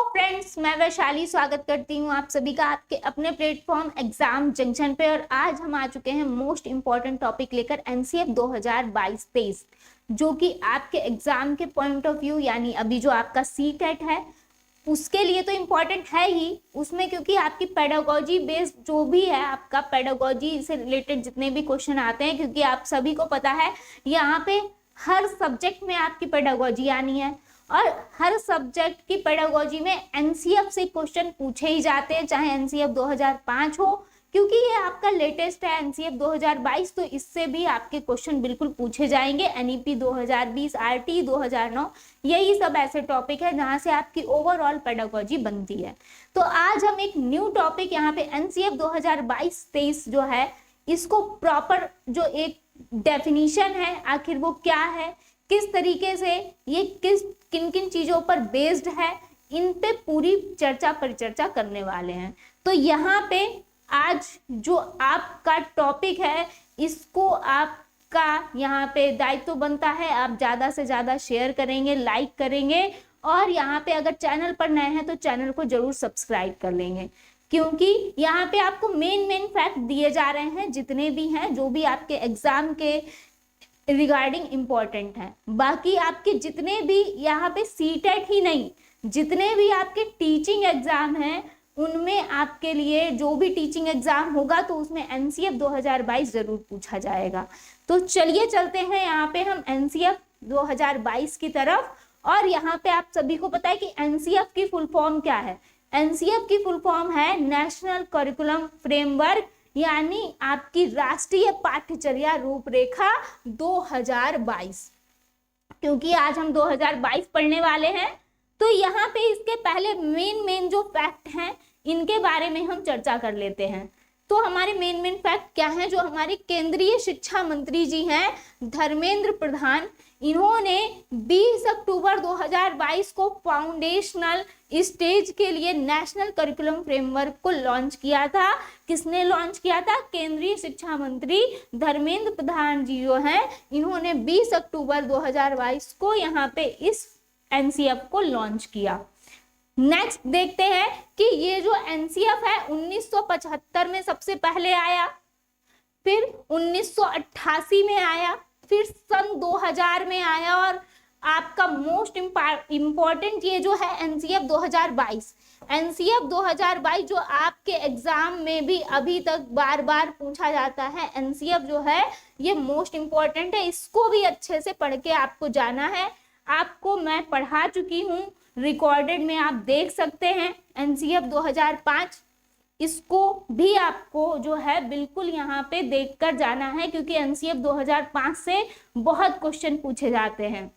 Friends, मैं वैशाली स्वागत करती हूँ आप सभी का आपके अपने प्लेटफॉर्म एग्जाम जंक्शन पे। और आज हम आ चुके हैं मोस्ट इम्पॉर्टेंट टॉपिक लेकर एनसीएफ 2022-23, जो कि आपके एग्जाम के पॉइंट ऑफ व्यू यानी अभी जो आपका सीटेट है उसके लिए तो इम्पॉर्टेंट है ही उसमें, क्योंकि आपकी पेडागोजी बेस्ड जो भी है आपका पेडागोजी से रिलेटेड जितने भी क्वेश्चन आते हैं, क्योंकि आप सभी को पता है यहाँ पे हर सब्जेक्ट में आपकी पेडागोजी आनी है और हर सब्जेक्ट की पेडागोजी में एनसीएफ से क्वेश्चन पूछे ही जाते हैं, चाहे एनसीएफ 2005 हो, क्योंकि ये आपका लेटेस्ट है एनसीएफ 2022, तो इससे भी आपके क्वेश्चन बिल्कुल पूछे जाएंगे। एनईपी 2020, आरटी 2009, यही सब ऐसे टॉपिक है जहां से आपकी ओवरऑल पेडागोजी बनती है। तो आज हम एक न्यू टॉपिक यहाँ पे एनसीएफ 2022-23 जो है इसको प्रॉपर जो एक डेफिनेशन है आखिर वो क्या है, किस तरीके से ये किन किन चीजों पर बेस्ड है, इन पे पूरी चर्चा परिचर्चा करने वाले हैं। तो यहाँ पे आज जो आपका टॉपिक है इसको आपका यहाँ पे दायित्व बनता है, आप ज्यादा से ज्यादा शेयर करेंगे, लाइक करेंगे और यहाँ पे अगर चैनल पर नए हैं तो चैनल को जरूर सब्सक्राइब कर लेंगे, क्योंकि यहाँ पे आपको मेन फैक्ट दिए जा रहे हैं जितने भी हैं जो भी आपके एग्जाम के रिगार्डिंग इम्पोर्टेंट है। बाकी आपके जितने भी यहाँ पे सीटेट ही नहीं, जितने भी आपके टीचिंग एग्जाम हैं उनमें आपके लिए जो भी टीचिंग एग्जाम होगा तो उसमें एनसीएफ 2022 जरूर पूछा जाएगा। तो चलिए चलते हैं यहाँ पे हम एनसीएफ 2022 की तरफ। और यहाँ पे आप सभी को पता है कि एनसीएफ की फुल फॉर्म क्या है। एनसीएफ की फुल फॉर्म है नेशनल करिकुलम फ्रेमवर्क, यानी आपकी राष्ट्रीय पाठ्यचर्या रूपरेखा 2022। क्योंकि आज हम 2022 पढ़ने वाले हैं तो यहाँ पे इसके पहले मेन जो फैक्ट हैं इनके बारे में हम चर्चा कर लेते हैं। तो हमारे मेन फैक्ट क्या हैं, जो हमारे केंद्रीय शिक्षा मंत्री जी हैं धर्मेंद्र प्रधान, इन्होंने 20 अक्टूबर 2022 को फाउंडेशनल स्टेज के लिए नेशनल करिकुलम फ्रेमवर्क को लॉन्च किया था। किसने लॉन्च किया था? केंद्रीय शिक्षा मंत्री धर्मेंद्र प्रधान जी जो हैं इन्होंने 20 अक्टूबर 2022 को यहाँ पे इस एनसीएफ को लॉन्च किया। नेक्स्ट देखते हैं कि ये जो एनसीएफ है 1975 में सबसे पहले आया, फिर 1988 में आया, फिर सन 2000 में आया और आपका मोस्ट इम्पॉर्टेंट ये जो है एनसीएफ 2022। एनसीएफ 2022 जो आपके एग्जाम में भी अभी तक बार बार पूछा जाता है, एनसीएफ जो है ये मोस्ट इम्पॉर्टेंट है, इसको भी अच्छे से पढ़ के आपको जाना है। आपको मैं पढ़ा चुकी हूँ, रिकॉर्डेड में आप देख सकते हैं एनसीएफ 2005, इसको भी आपको जो है बिल्कुल यहाँ पे देखकर जाना है, क्योंकि एनसीएफ 2005 से बहुत क्वेश्चन पूछे जाते हैं।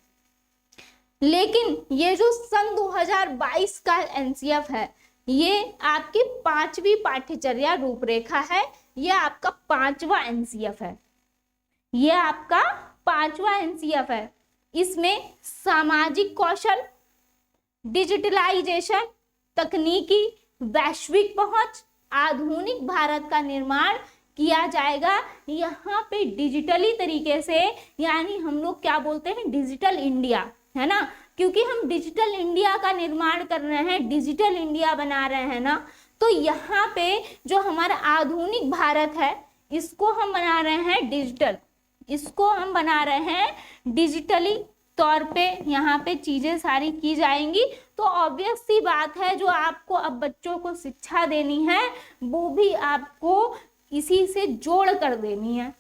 लेकिन ये जो सन 2022 का एनसीएफ है ये आपकी 5वीं पाठ्यचर्या रूपरेखा है, ये आपका 5वां एनसीएफ है, ये आपका 5वां एनसीएफ है। इसमें सामाजिक कौशल, डिजिटलाइजेशन, तकनीकी, वैश्विक पहुंच, आधुनिक भारत का निर्माण किया जाएगा। यहाँ पे डिजिटली तरीके से, यानी हम लोग क्या बोलते हैं डिजिटल इंडिया, है ना, क्योंकि हम डिजिटल इंडिया का निर्माण कर रहे हैं, डिजिटल इंडिया बना रहे हैं ना, तो यहाँ पे जो हमारा आधुनिक भारत है इसको हम बना रहे हैं डिजिटल, इसको हम बना रहे हैं डिजिटली तौर पे यहाँ पे चीजें सारी की जाएंगी। तो ऑब्वियस सी बात है जो आपको अब बच्चों को शिक्षा देनी है वो भी आपको इसी से जोड़ कर देनी है।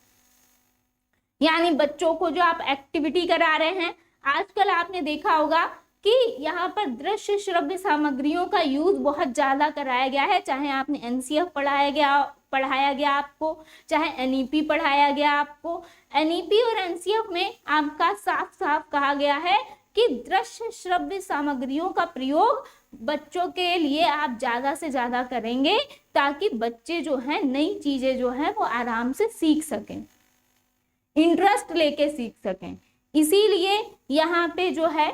यानी बच्चों को जो आप एक्टिविटी करा रहे हैं, आजकल आपने देखा होगा कि यहाँ पर दृश्य श्रव्य सामग्रियों का यूज बहुत ज्यादा कराया गया है, चाहे आपने एनसीएफ पढ़ाया गया आपको, चाहे एनईपी पढ़ाया गया आपको। एनईपी और एनसीएफ में आपका साफ साफ कहा गया है कि दृश्य श्रव्य सामग्रियों का प्रयोग बच्चों के लिए आप ज्यादा से ज्यादा करेंगे, ताकि बच्चे जो हैं नई चीजें जो हैं वो आराम से सीख सकें, इंटरेस्ट लेके सीख सकें। इसीलिए यहाँ पे जो है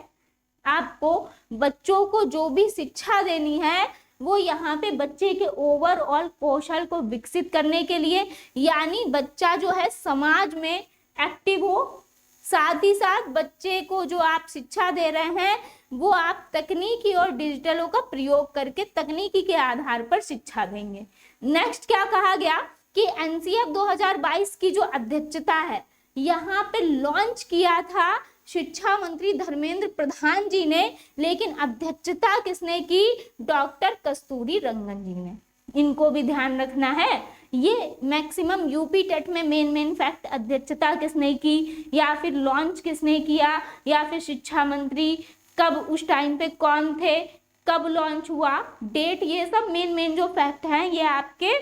आपको बच्चों को जो भी शिक्षा देनी है वो यहाँ पे बच्चे के ओवरऑल कौशल को विकसित करने के लिए, यानी बच्चा जो है समाज में एक्टिव हो, साथ ही साथ बच्चे को जो आप शिक्षा दे रहे हैं वो आप तकनीकी और डिजिटलों का प्रयोग करके तकनीकी के आधार पर शिक्षा देंगे। नेक्स्ट क्या कहा गया कि एनसीएफ 2022 की जो अध्यक्षता है यहाँ पे लॉन्च किया था शिक्षा मंत्री धर्मेंद्र प्रधान जी ने, लेकिन अध्यक्षता किसने की? डॉक्टर कस्तूरी रंगन जी ने। इनको भी ध्यान रखना है। ये मैक्सिमम यूपी टेट में मेन फैक्ट, अध्यक्षता किसने की या फिर लॉन्च किसने किया या फिर शिक्षा मंत्री कब, उस टाइम पे कौन थे, कब लॉन्च हुआ, डेट, ये सब मेन जो फैक्ट हैं ये आपके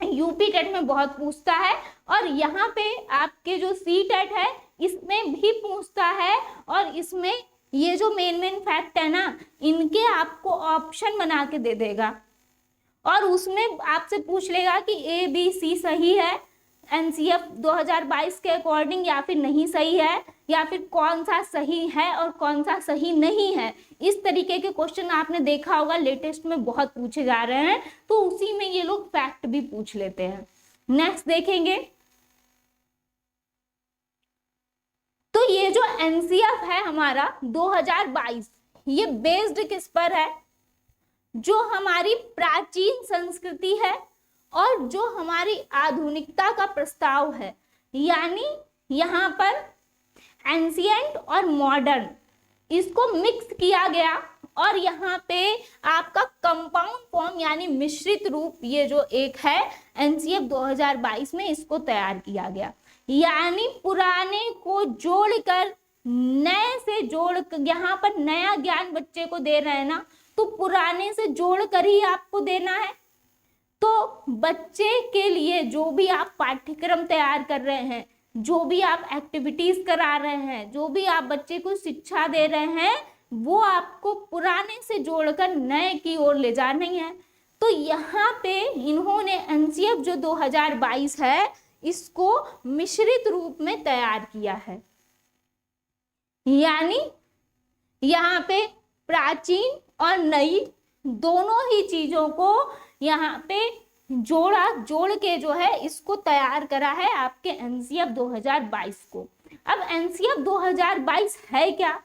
यूपी टेट में बहुत पूछता है। और यहाँ पे आपके जो सी टेट है इसमें भी पूछता है, और इसमें ये जो मेन फैक्ट है ना इनके आपको ऑप्शन बना के दे देगा और उसमें आपसे पूछ लेगा कि ए बी सी सही है एनसीएफ 2022 के अकॉर्डिंग या फिर नहीं सही है, या फिर कौन सा सही है और कौन सा सही नहीं है। इस तरीके के क्वेश्चन आपने देखा होगा लेटेस्ट में बहुत पूछे जा रहे हैं, तो उसी में ये लोग फैक्ट भी पूछ लेते हैं। नेक्स्ट देखेंगे तो ये जो एनसीएफ है हमारा 2022 ये बेस्ड किस पर है? जो हमारी प्राचीन संस्कृति है और जो हमारी आधुनिकता का प्रस्ताव है, यानी यहाँ पर एंशिएंट और मॉडर्न इसको मिक्स किया गया और यहाँ पे आपका कंपाउंड फॉर्म यानी मिश्रित रूप ये जो एक है एनसीएफ 2022 में इसको तैयार किया गया। यानी पुराने को जोड़कर नए से जोड़, यहाँ पर नया ज्ञान बच्चे को दे रहे हैं ना, तो पुराने से जोड़कर ही आपको देना है। तो बच्चे के लिए जो भी आप पाठ्यक्रम तैयार कर रहे हैं, जो भी आप एक्टिविटीज करा रहे हैं, जो भी आप बच्चे को शिक्षा दे रहे हैं, वो आपको पुराने से जोड़कर नए की ओर ले जानी है। तो यहाँ पे इन्होंने एनसीएफ जो 2022 है इसको मिश्रित रूप में तैयार किया है, यानी यहाँ पे प्राचीन और नई दोनों ही चीजों को यहाँ पे जोड़ के जो है इसको तैयार करा है आपके एनसीएफ 2022 को। अब एनसीएफ 2022 है क्या?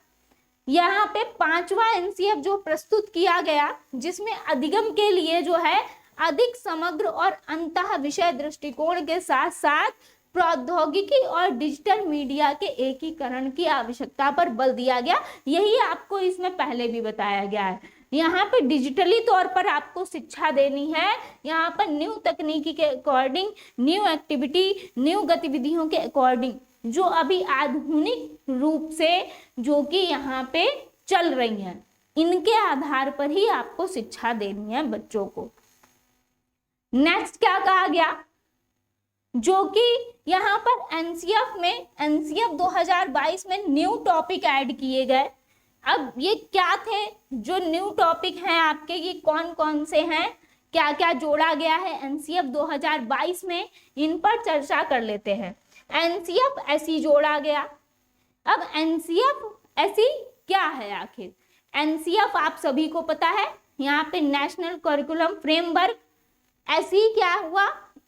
यहाँ पे 5वां एनसीएफ जो प्रस्तुत किया गया जिसमें अधिगम के लिए जो है अधिक समग्र और अंतः विषय दृष्टिकोण के साथ साथ प्रौद्योगिकी और डिजिटल मीडिया के एकीकरण की आवश्यकता पर बल दिया गया। यही आपको इसमें पहले भी बताया गया है। यहाँ पे डिजिटली तौर पर आपको शिक्षा देनी है, यहाँ पर न्यू तकनीकी के अकॉर्डिंग, न्यू एक्टिविटी, न्यू गतिविधियों के अकॉर्डिंग जो अभी आधुनिक रूप से जो कि यहाँ पे चल रही हैं, इनके आधार पर ही आपको शिक्षा देनी है बच्चों को। नेक्स्ट क्या कहा गया? जो कि यहाँ पर एनसीएफ में एनसीएफ 2022 में न्यू टॉपिक ऐड किए गए। अब ये क्या थे जो न्यू टॉपिक हैं आपके, ये कौन कौन से हैं, क्या क्या जोड़ा गया है एनसीएफ 2022 में, इन पर चर्चा कर लेते हैं। एनसीएफ एसई जोड़ा गया। अब एनसीएफ एसई क्या है आखिर? एनसीएफ आप सभी को पता है, यहाँ पे नेशनल करिकुलम फ्रेमवर्क। एसई क्या हुआ?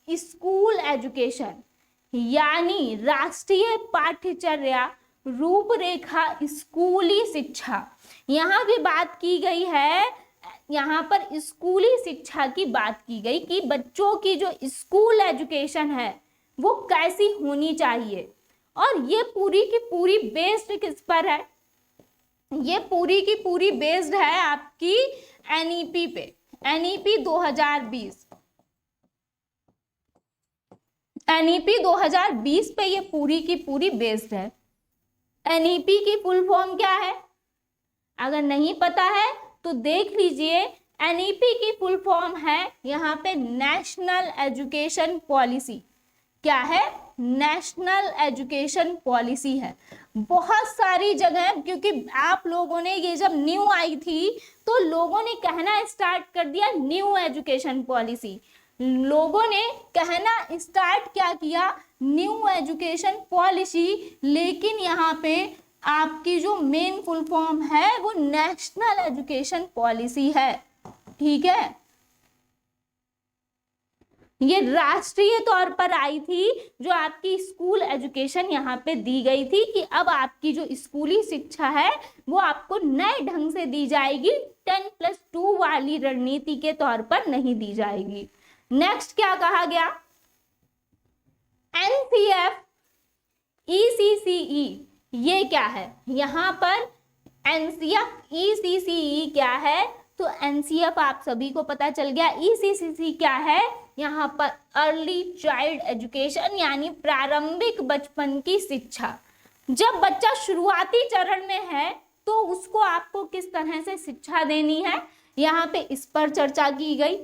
स्कूल एजुकेशन, यानी राष्ट्रीय पाठ्यचर्या रूपरेखा स्कूली शिक्षा। यहाँ भी बात की गई है, यहाँ पर स्कूली शिक्षा की बात की गई कि बच्चों की जो स्कूल एजुकेशन है वो कैसी होनी चाहिए। और ये पूरी की पूरी बेस्ड किस पर है? ये पूरी की पूरी बेस्ड है आपकी एनईपी पे, एनईपी 2020। एनईपी 2020 पे ये पूरी की पूरी बेस्ड है। एनईपी की फुल फॉर्म क्या है? अगर नहीं पता है तो देख लीजिए। एनईपी की फुल फॉर्म है यहाँ पे नेशनल एजुकेशन पॉलिसी। क्या है? नेशनल एजुकेशन पॉलिसी है। बहुत सारी जगह, क्योंकि आप लोगों ने ये जब न्यू आई थी तो लोगों ने कहना स्टार्ट कर दिया न्यू एजुकेशन पॉलिसी। लोगों ने कहना स्टार्ट क्या किया? New education policy. लेकिन यहाँ पे आपकी जो मेन फुल फॉर्म है वो नेशनल एजुकेशन पॉलिसी है। ठीक है, ये राष्ट्रीय तौर पर आई थी, जो आपकी स्कूल एजुकेशन यहाँ पे दी गई थी कि अब आपकी जो स्कूली शिक्षा है वो आपको नए ढंग से दी जाएगी, 10+2 वाली रणनीति के तौर पर नहीं दी जाएगी। नेक्स्ट क्या कहा गया, NCF ECCE ये क्या है, यहाँ पर NCF ECCE क्या है, तो NCF आप सभी को पता चल गया। ECCE क्या है, यहाँ पर अर्ली चाइल्ड एजुकेशन यानी प्रारंभिक बचपन की शिक्षा। जब बच्चा शुरुआती चरण में है तो उसको आपको किस तरह से शिक्षा देनी है, यहाँ पे इस पर चर्चा की गई।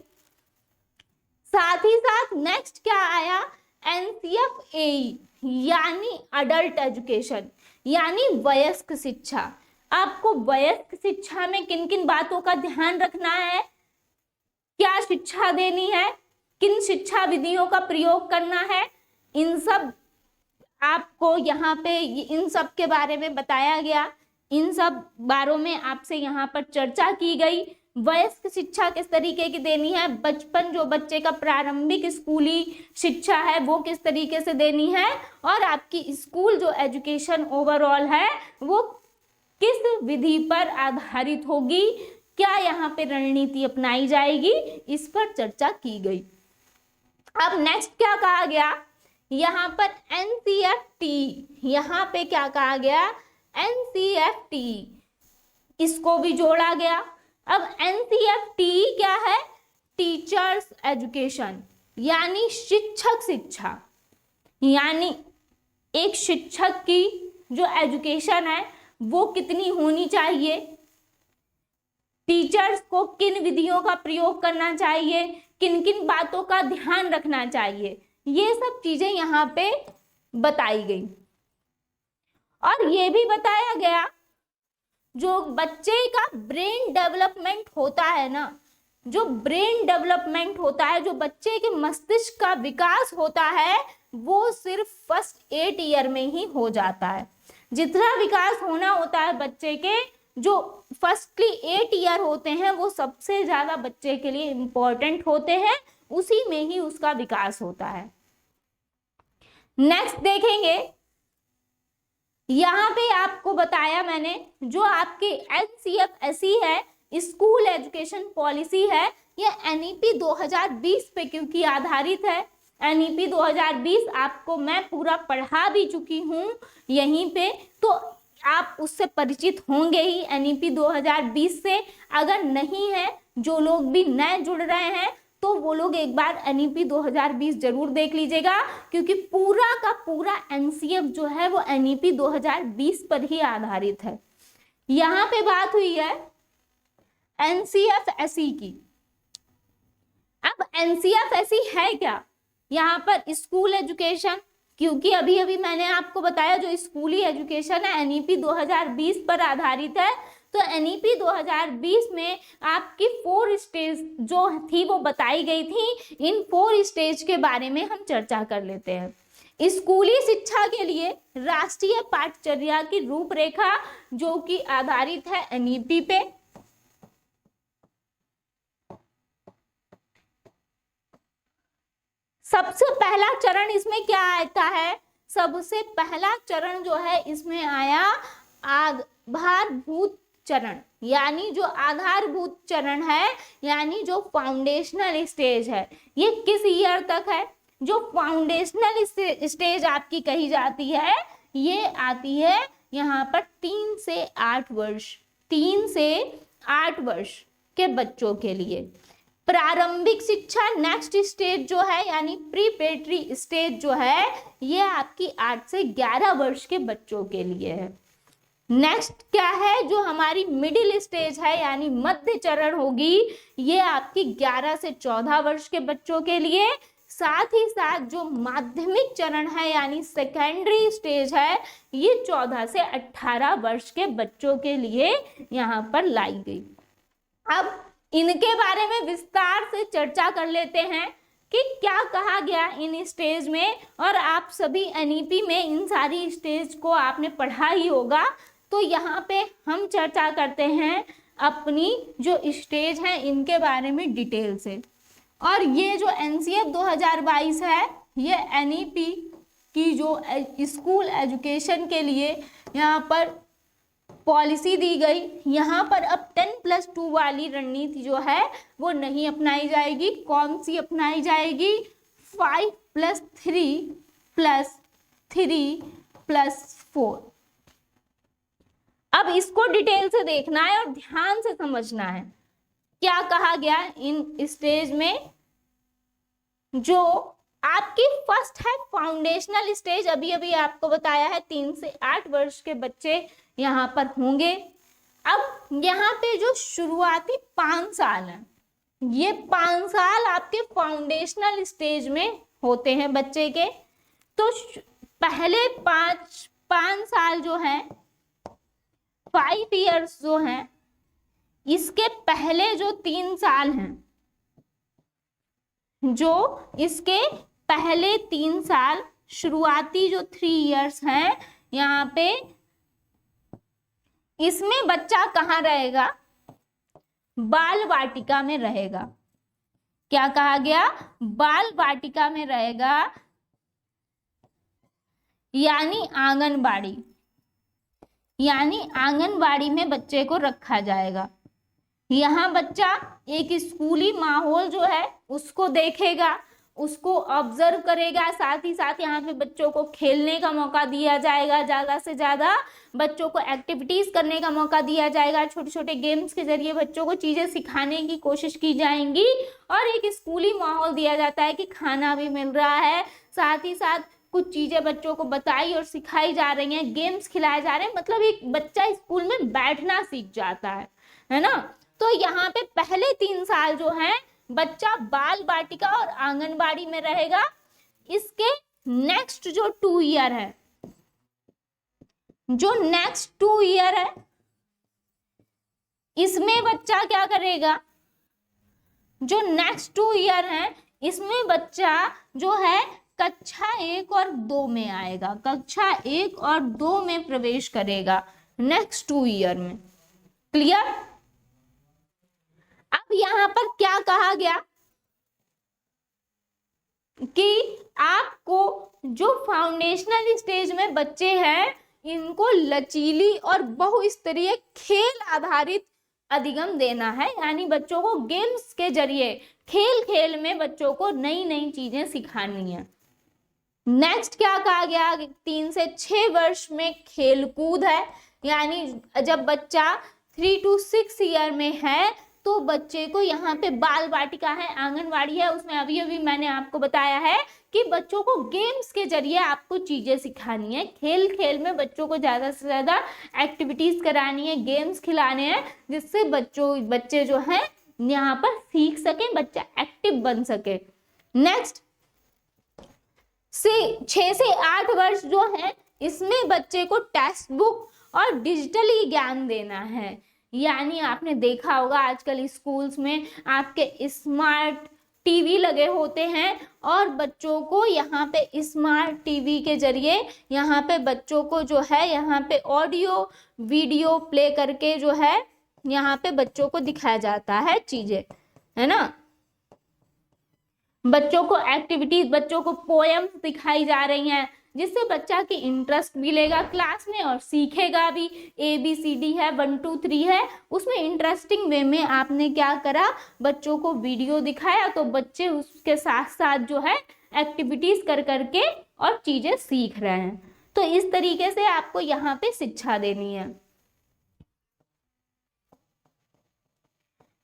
साथ ही साथ नेक्स्ट क्या आया, NCF AE यानी अडल्ट एजुकेशन यानी वयस्क शिक्षा। आपको वयस्क शिक्षा में किन किन बातों का ध्यान रखना है, क्या शिक्षा देनी है, किन शिक्षा विधियों का प्रयोग करना है, इन सब आपको यहाँ पे इन सब के बारे में बताया गया। इन सब बारों में आपसे यहाँ पर चर्चा की गई। वयस्क शिक्षा किस तरीके की देनी है, बचपन जो बच्चे का प्रारंभिक स्कूली शिक्षा है वो किस तरीके से देनी है, और आपकी स्कूल जो एजुकेशन ओवरऑल है वो किस विधि पर आधारित होगी, क्या यहाँ पे रणनीति अपनाई जाएगी, इस पर चर्चा की गई। अब नेक्स्ट क्या कहा गया, यहाँ पर NCFT, यहाँ पे क्या कहा गया, NCFT, इसको भी जोड़ा गया। अब NCFT क्या है, टीचर्स एजुकेशन यानी शिक्षक शिक्षा, यानी एक शिक्षक की जो एजुकेशन है वो कितनी होनी चाहिए, टीचर्स को किन विधियों का प्रयोग करना चाहिए, किन किन बातों का ध्यान रखना चाहिए, ये सब चीजें यहाँ पे बताई गई। और ये भी बताया गया जो बच्चे का ब्रेन डेवलपमेंट होता है ना, जो ब्रेन डेवलपमेंट होता है, जो बच्चे के मस्तिष्क का विकास होता है वो सिर्फ फर्स्ट 8 ईयर में ही हो जाता है। जितना विकास होना होता है बच्चे के, जो फर्स्टली 8 ईयर होते हैं वो सबसे ज्यादा बच्चे के लिए इंपॉर्टेंट होते हैं, उसी में ही उसका विकास होता है। नेक्स्ट देखेंगे, यहाँ पे आपको बताया मैंने जो आपके NCFSE है, स्कूल एजुकेशन पॉलिसी है, ये NEP 2020 पे क्योंकि आधारित है। NEP 2020 आपको मैं पूरा पढ़ा भी चुकी हूँ यहीं पे, तो आप उससे परिचित होंगे ही NEP 2020 से। अगर नहीं है, जो लोग भी नए जुड़ रहे हैं तो वो लोग एक बार NEP 2020 जरूर देख लीजिएगा, क्योंकि पूरा का पूरा NCF जो है वो NEP 2020 पर ही आधारित है। यहाँ पे बात हुई है NCFSE की। अब NCFSE है क्या, यहाँ पर स्कूल एजुकेशन, क्योंकि अभी अभी मैंने आपको बताया जो स्कूली एजुकेशन है NEP 2020 पर आधारित है, तो NEP 2020 में आपकी 4 स्टेज जो थी वो बताई गई थी। इन 4 स्टेज के बारे में हम चर्चा कर लेते हैं। स्कूली शिक्षा के लिए राष्ट्रीय पाठचर्या की रूपरेखा जो कि आधारित है NEP पे। सबसे पहला चरण इसमें क्या आता है, सबसे पहला चरण जो है इसमें आया आधारभूत चरण, यानी जो आधारभूत चरण है, यानी जो फाउंडेशनल स्टेज है। ये किस ईयर तक है, जो फाउंडेशनल स्टेज आपकी कही जाती है ये आती है यहाँ पर 3 से 8 वर्ष, 3 से 8 वर्ष के बच्चों के लिए। प्रारंभिक शिक्षा नेक्स्ट स्टेज जो है यानी प्रीपेटरी स्टेज जो है ये आपकी 8 से 11 वर्ष के बच्चों के लिए है। नेक्स्ट क्या है, जो हमारी मिडिल स्टेज है यानी मध्य चरण होगी, ये आपकी 11 से 14 वर्ष के बच्चों के लिए। साथ ही साथ जो माध्यमिक चरण है यानी सेकेंडरी स्टेज है, ये 14 से 18 वर्ष के बच्चों के लिए यहाँ पर लाई गई। अब इनके बारे में विस्तार से चर्चा कर लेते हैं कि क्या कहा गया इन स्टेज में, और आप सभी NEP में इन सारी स्टेज को आपने पढ़ा ही होगा। तो यहाँ पे हम चर्चा करते हैं अपनी जो स्टेज है इनके बारे में डिटेल से। और ये जो एनसीएफ 2022 है, ये एनईपी की जो स्कूल एजुकेशन के लिए यहाँ पर पॉलिसी दी गई, यहाँ पर अब 10+2 वाली रणनीति जो है वो नहीं अपनाई जाएगी। कौन सी अपनाई जाएगी? 5+3+3+4। अब इसको डिटेल से देखना है और ध्यान से समझना है क्या कहा गया इन स्टेज में। जो आपकी फर्स्ट है फाउंडेशनल स्टेज, अभी अभी आपको बताया है 3 से 8 वर्ष के बच्चे यहाँ पर होंगे। अब यहाँ पे जो शुरुआती 5 साल हैं, ये 5 साल आपके फाउंडेशनल स्टेज में होते हैं बच्चे के। तो पहले 5 साल जो हैं, 5 इयर्स जो हैं, इसके पहले जो 3 साल हैं, जो इसके पहले 3 साल शुरुआती जो 3 इयर्स हैं, यहाँ पे इसमें बच्चा कहाँ रहेगा? बाल वाटिका में रहेगा। क्या कहा गया? बाल वाटिका में रहेगा, यानी आंगनबाड़ी, यानी आंगनबाड़ी में बच्चे को रखा जाएगा। यहाँ बच्चा एक स्कूली माहौल जो है उसको देखेगा, उसको ऑब्जर्व करेगा, साथ ही साथ यहाँ पे बच्चों को खेलने का मौका दिया जाएगा, ज्यादा से ज्यादा बच्चों को एक्टिविटीज करने का मौका दिया जाएगा, छोटे छोटे गेम्स के जरिए बच्चों को चीजें सिखाने की कोशिश की जाएंगी, और एक स्कूली माहौल दिया जाता है कि खाना भी मिल रहा है, साथ ही साथ कुछ चीजें बच्चों को बताई और सिखाई जा रही हैं, गेम्स खिलाए जा रहे हैं, मतलब एक बच्चा स्कूल में बैठना सीख जाता है ना। तो यहाँ पे पहले 3 साल जो हैं बच्चा बाल वाटिका और आंगनबाड़ी में रहेगा। इसके नेक्स्ट जो 2 ईयर है, जो नेक्स्ट 2 ईयर है, इसमें बच्चा क्या करेगा? जो नेक्स्ट 2 ईयर है इसमें बच्चा जो है कक्षा 1 और 2 में आएगा, कक्षा 1 और 2 में प्रवेश करेगा नेक्स्ट 2 ईयर में। क्लियर? अब यहाँ पर क्या कहा गया कि आपको जो फाउंडेशनल स्टेज में बच्चे हैं इनको लचीली और बहुस्तरीय खेल आधारित अधिगम देना है, यानी बच्चों को गेम्स के जरिए, खेल खेल में बच्चों को नई नई चीजें सिखानी है। नेक्स्ट क्या कहा गया? 3 से 6 वर्ष में खेलकूद है, यानी जब बच्चा 3 to 6 ईयर में है तो बच्चे को यहाँ पे बाल वाटिका है, आंगनवाड़ी है, उसमें अभी अभी मैंने आपको बताया है कि बच्चों को गेम्स के जरिए आपको चीजें सिखानी है, खेल खेल में बच्चों को ज्यादा से ज्यादा एक्टिविटीज करानी है, गेम्स खिलाने हैं, जिससे बच्चे जो हैं यहाँ पर सीख सके, बच्चा एक्टिव बन सके। नेक्स्ट 6 से 8 वर्ष जो है इसमें बच्चे को टेक्स्ट बुक और डिजिटली ज्ञान देना है, यानी आपने देखा होगा आजकल स्कूल्स में आपके स्मार्ट टीवी लगे होते हैं और बच्चों को यहाँ पे स्मार्ट टीवी के जरिए यहाँ पे बच्चों को जो है यहाँ पे ऑडियो वीडियो प्ले करके जो है यहाँ पे बच्चों को दिखाया जाता है चीजें, है ना। बच्चों को एक्टिविटीज, बच्चों को पोएम्स दिखाई जा रही हैं, जिससे बच्चा की इंटरेस्ट मिलेगा क्लास में और सीखेगा भी। ABCD है, 1 2 3 है, उसमें इंटरेस्टिंग वे में आपने क्या करा, बच्चों को वीडियो दिखाया, तो बच्चे उसके साथ साथ जो है एक्टिविटीज कर करके और चीजें सीख रहे हैं। तो इस तरीके से आपको यहाँ पे शिक्षा देनी है।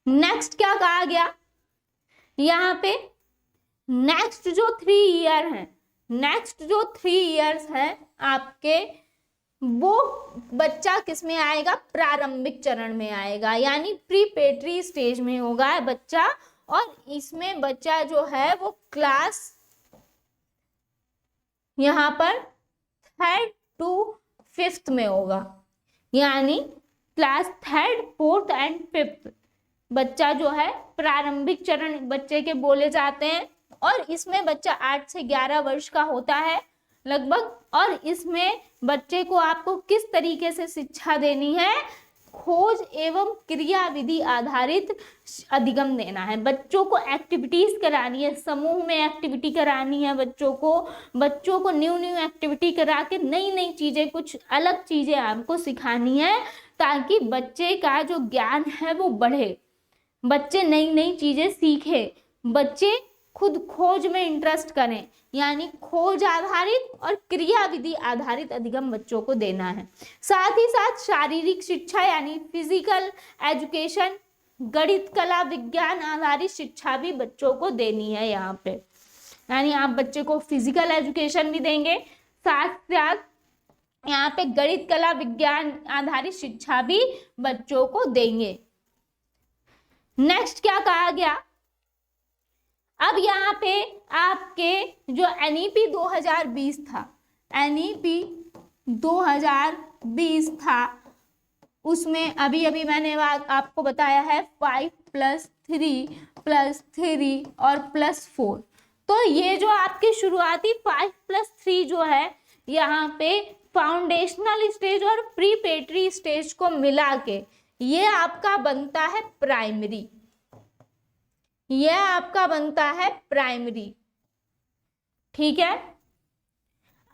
नेक्स्ट क्या कहा गया यहाँ पे? नेक्स्ट जो 3 ईयर है, नेक्स्ट जो 3 इयर्स है आपके, वो बच्चा किस में आएगा? प्रारंभिक चरण में आएगा, यानी प्रीपेटरी स्टेज में होगा बच्चा, और इसमें बच्चा जो है वो क्लास यहाँ पर 3rd to 5th में होगा, यानी class 3rd 4th and 5th बच्चा जो है प्रारंभिक चरण बच्चे के बोले जाते हैं। और इसमें बच्चा 8 से 11 वर्ष का होता है लगभग, और इसमें बच्चे को आपको किस तरीके से शिक्षा देनी है? खोज एवं क्रियाविधि आधारित अधिगम देना है। बच्चों को एक्टिविटीज करानी है, समूह में एक्टिविटी करानी है बच्चों को न्यू एक्टिविटी करा के नई नई चीजें, कुछ अलग चीजें आपको सिखानी है, ताकि बच्चे का जो ज्ञान है वो बढ़े, बच्चे नई नई चीजें सीखे, बच्चे खुद खोज में इंटरेस्ट करें। यानी खोज आधारित और क्रियाविधि आधारित अधिगम बच्चों को देना है। साथ ही साथ शारीरिक शिक्षा यानी फिजिकल एजुकेशन, गणित कला विज्ञान आधारित शिक्षा भी बच्चों को देनी है यहाँ पे। यानी आप बच्चे को फिजिकल एजुकेशन भी देंगे, साथ साथ यहाँ पे गणित कला विज्ञान आधारित शिक्षा भी बच्चों को देंगे। नेक्स्ट क्या कहा गया, अब यहाँ पे आपके जो एनईपी 2020 था, एनईपी 2020 था, उसमें अभी मैंने आपको बताया है 5+3+3 और +4। तो ये जो आपकी शुरुआती 5+3 जो है, यहाँ पे फाउंडेशनल स्टेज और प्रीपेटरी स्टेज को मिला के ये आपका बनता है प्राइमरी, यह आपका बनता है प्राइमरी। ठीक है,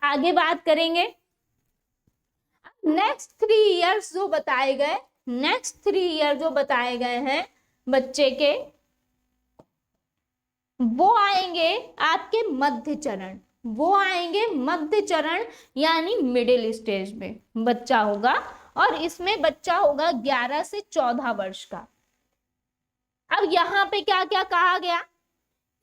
आगे बात करेंगे। नेक्स्ट 3 इयर्स जो बताए गए, नेक्स्ट 3 ईयर जो बताए गए हैं बच्चे के, वो आएंगे आपके मध्य चरण, वो आएंगे मध्य चरण यानी मिडिल स्टेज में बच्चा होगा, और इसमें बच्चा होगा 11 से 14 वर्ष का। अब यहाँ पे क्या क्या कहा गया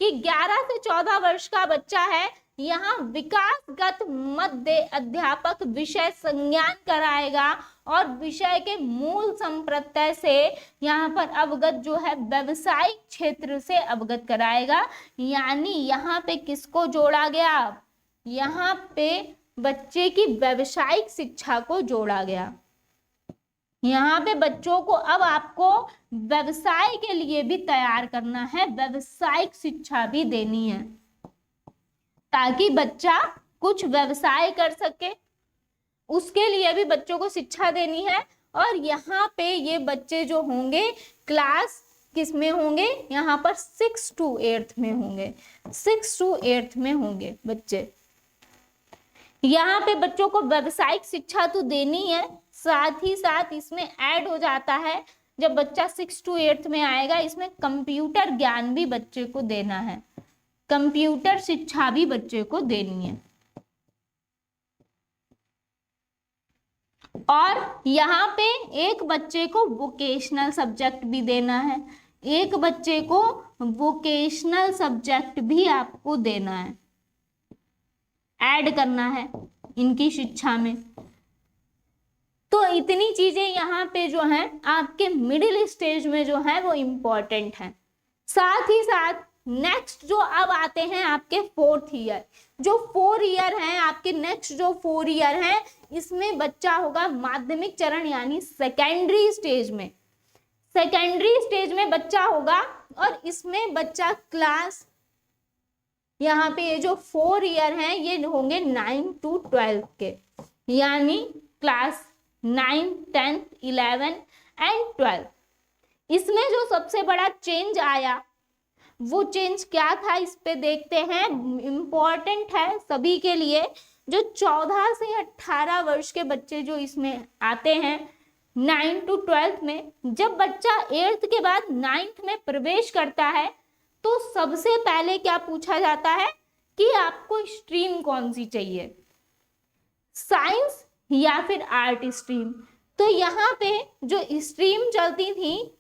कि 11 से 14 वर्ष का बच्चा है, यहाँ विकासगत मध्य अध्यापक विषय संज्ञान कराएगा और विषय के मूल संप्रत्यय से यहाँ पर अवगत जो है व्यवसायिक क्षेत्र से अवगत कराएगा। यानी यहाँ पे किसको जोड़ा गया, यहाँ पे बच्चे की व्यवसायिक शिक्षा को जोड़ा गया। यहाँ पे बच्चों को अब आपको व्यवसाय के लिए भी तैयार करना है, व्यवसायिक शिक्षा भी देनी है, ताकि बच्चा कुछ व्यवसाय कर सके, उसके लिए भी बच्चों को शिक्षा देनी है। और यहाँ पे ये बच्चे जो होंगे क्लास किस में होंगे, यहाँ पर 6 to 8 में होंगे, 6 to 8 में होंगे बच्चे। यहाँ पे बच्चों को व्यवसायिक शिक्षा तो देनी है, साथ ही साथ इसमें ऐड हो जाता है जब बच्चा 6 to 8 में आएगा, इसमें कंप्यूटर ज्ञान भी बच्चे को देना है, कंप्यूटर शिक्षा भी बच्चे को देनी है। और यहाँ पे एक बच्चे को वोकेशनल सब्जेक्ट भी देना है, एक बच्चे को वोकेशनल सब्जेक्ट भी आपको देना है, ऐड करना है इनकी शिक्षा में। तो इतनी चीजें यहाँ पे जो हैं आपके मिडिल स्टेज में जो है वो इम्पोर्टेंट है। साथ ही साथ नेक्स्ट जो अब आते हैं आपके 4th ईयर, जो 4 ईयर हैं आपके, नेक्स्ट जो 4 ईयर हैं इसमें बच्चा होगा माध्यमिक चरण यानी सेकेंडरी स्टेज में, सेकेंडरी स्टेज में बच्चा होगा। और इसमें बच्चा क्लास, यहाँ पे ये जो 4 ईयर हैं ये होंगे 9 to 12 के, यानी क्लास 9, 10, 11 एंड 12। इसमें जो सबसे बड़ा चेंज आया वो चेंज क्या था, इस पे देखते हैं, इम्पोर्टेंट है सभी के लिए। जो 14 से 18 वर्ष के बच्चे जो इसमें आते हैं 9 to 12 में, जब बच्चा 8th के बाद 9th में प्रवेश करता है तो सबसे पहले क्या पूछा जाता है कि आपको स्ट्रीम कौन सी चाहिए, साइंस या फिर आर्ट स्ट्रीम। तो यहाँ पे जो स्ट्रीम चलती थी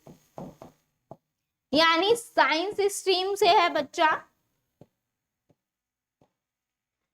यानी साइंस स्ट्रीम से है बच्चा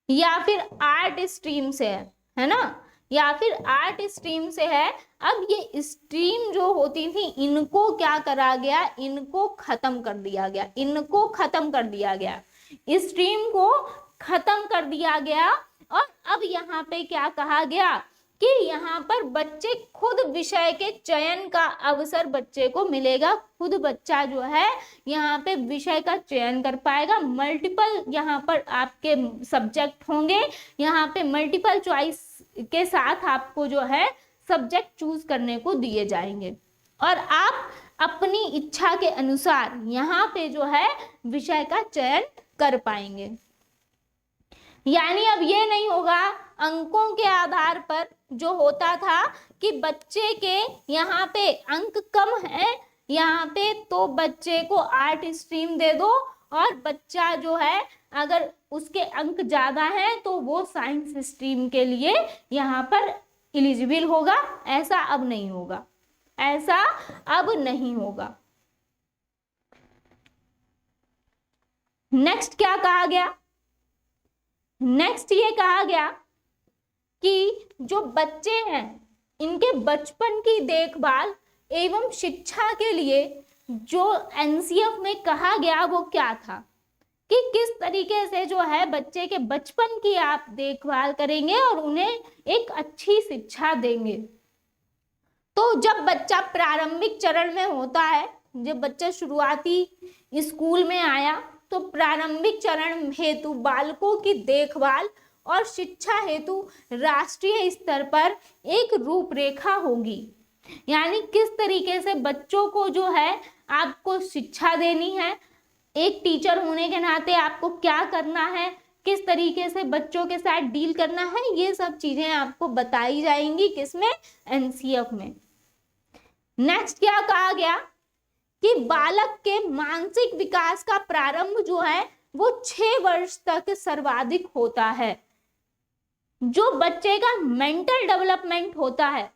या फिर आर्ट स्ट्रीम से है ना, या फिर आर्ट स्ट्रीम से है। अब ये स्ट्रीम जो होती थी इनको क्या करा गया, इनको खत्म कर दिया गया, इनको खत्म कर दिया गया, स्ट्रीम को खत्म कर दिया गया। और अब यहाँ पे क्या कहा गया कि यहाँ पर बच्चे खुद विषय के चयन का अवसर बच्चे को मिलेगा, खुद बच्चा जो है यहाँ पे विषय का चयन कर पाएगा। मल्टीपल यहाँ पर आपके सब्जेक्ट होंगे, यहाँ पे मल्टीपल चॉइस के साथ आपको जो है सब्जेक्ट चूज करने को दिए जाएंगे और आप अपनी इच्छा के अनुसार यहाँ पे जो है विषय का चयन कर पाएंगे। यानी अब ये नहीं होगा अंकों के आधार पर, जो होता था कि बच्चे के यहाँ पे अंक कम है यहाँ पे तो बच्चे को आर्ट स्ट्रीम दे दो, और बच्चा जो है अगर उसके अंक ज्यादा हैं तो वो साइंस स्ट्रीम के लिए यहाँ पर एलिजिबल होगा। ऐसा अब नहीं होगा, ऐसा अब नहीं होगा। नेक्स्ट क्या कहा गया? नेक्स्ट ये कहा गया कि जो बच्चे हैं इनके बचपन की देखभाल एवं शिक्षा के लिए जो एनसीएफ में कहा गया वो क्या था कि किस तरीके से जो है बच्चे के बचपन की आप देखभाल करेंगे और उन्हें एक अच्छी शिक्षा देंगे। तो जब बच्चा प्रारंभिक चरण में होता है, जब बच्चा शुरुआती स्कूल में आया तो प्रारंभिक चरण हेतु बालकों की देखभाल और शिक्षा हेतु राष्ट्रीय स्तर पर एक रूपरेखा होगी। यानी किस तरीके से बच्चों को जो है आपको शिक्षा देनी है, एक टीचर होने के नाते आपको क्या करना है, किस तरीके से बच्चों के साथ डील करना है, ये सब चीजें आपको बताई जाएंगी किसमें? एनसीएफ में। नेक्स्ट क्या कहा गया कि बालक के मानसिक विकास का प्रारंभ जो है वो 6 वर्ष तक सर्वाधिक होता है। जो बच्चे का मेंटल डेवलपमेंट होता है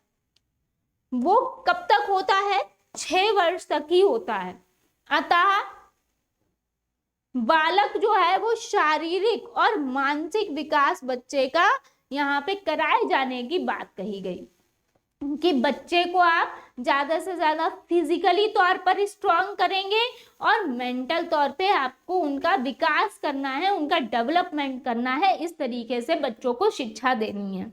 वो कब तक होता है? 6 वर्ष तक ही होता है। अतः बालक जो है वो शारीरिक और मानसिक विकास बच्चे का यहाँ पे कराए जाने की बात कही गई कि बच्चे को आप ज्यादा से ज्यादा फिजिकली तौर पर स्ट्रांग करेंगे और मेंटल तौर पे आपको उनका विकास करना है, उनका डेवलपमेंट करना है। इस तरीके से बच्चों को शिक्षा देनी है।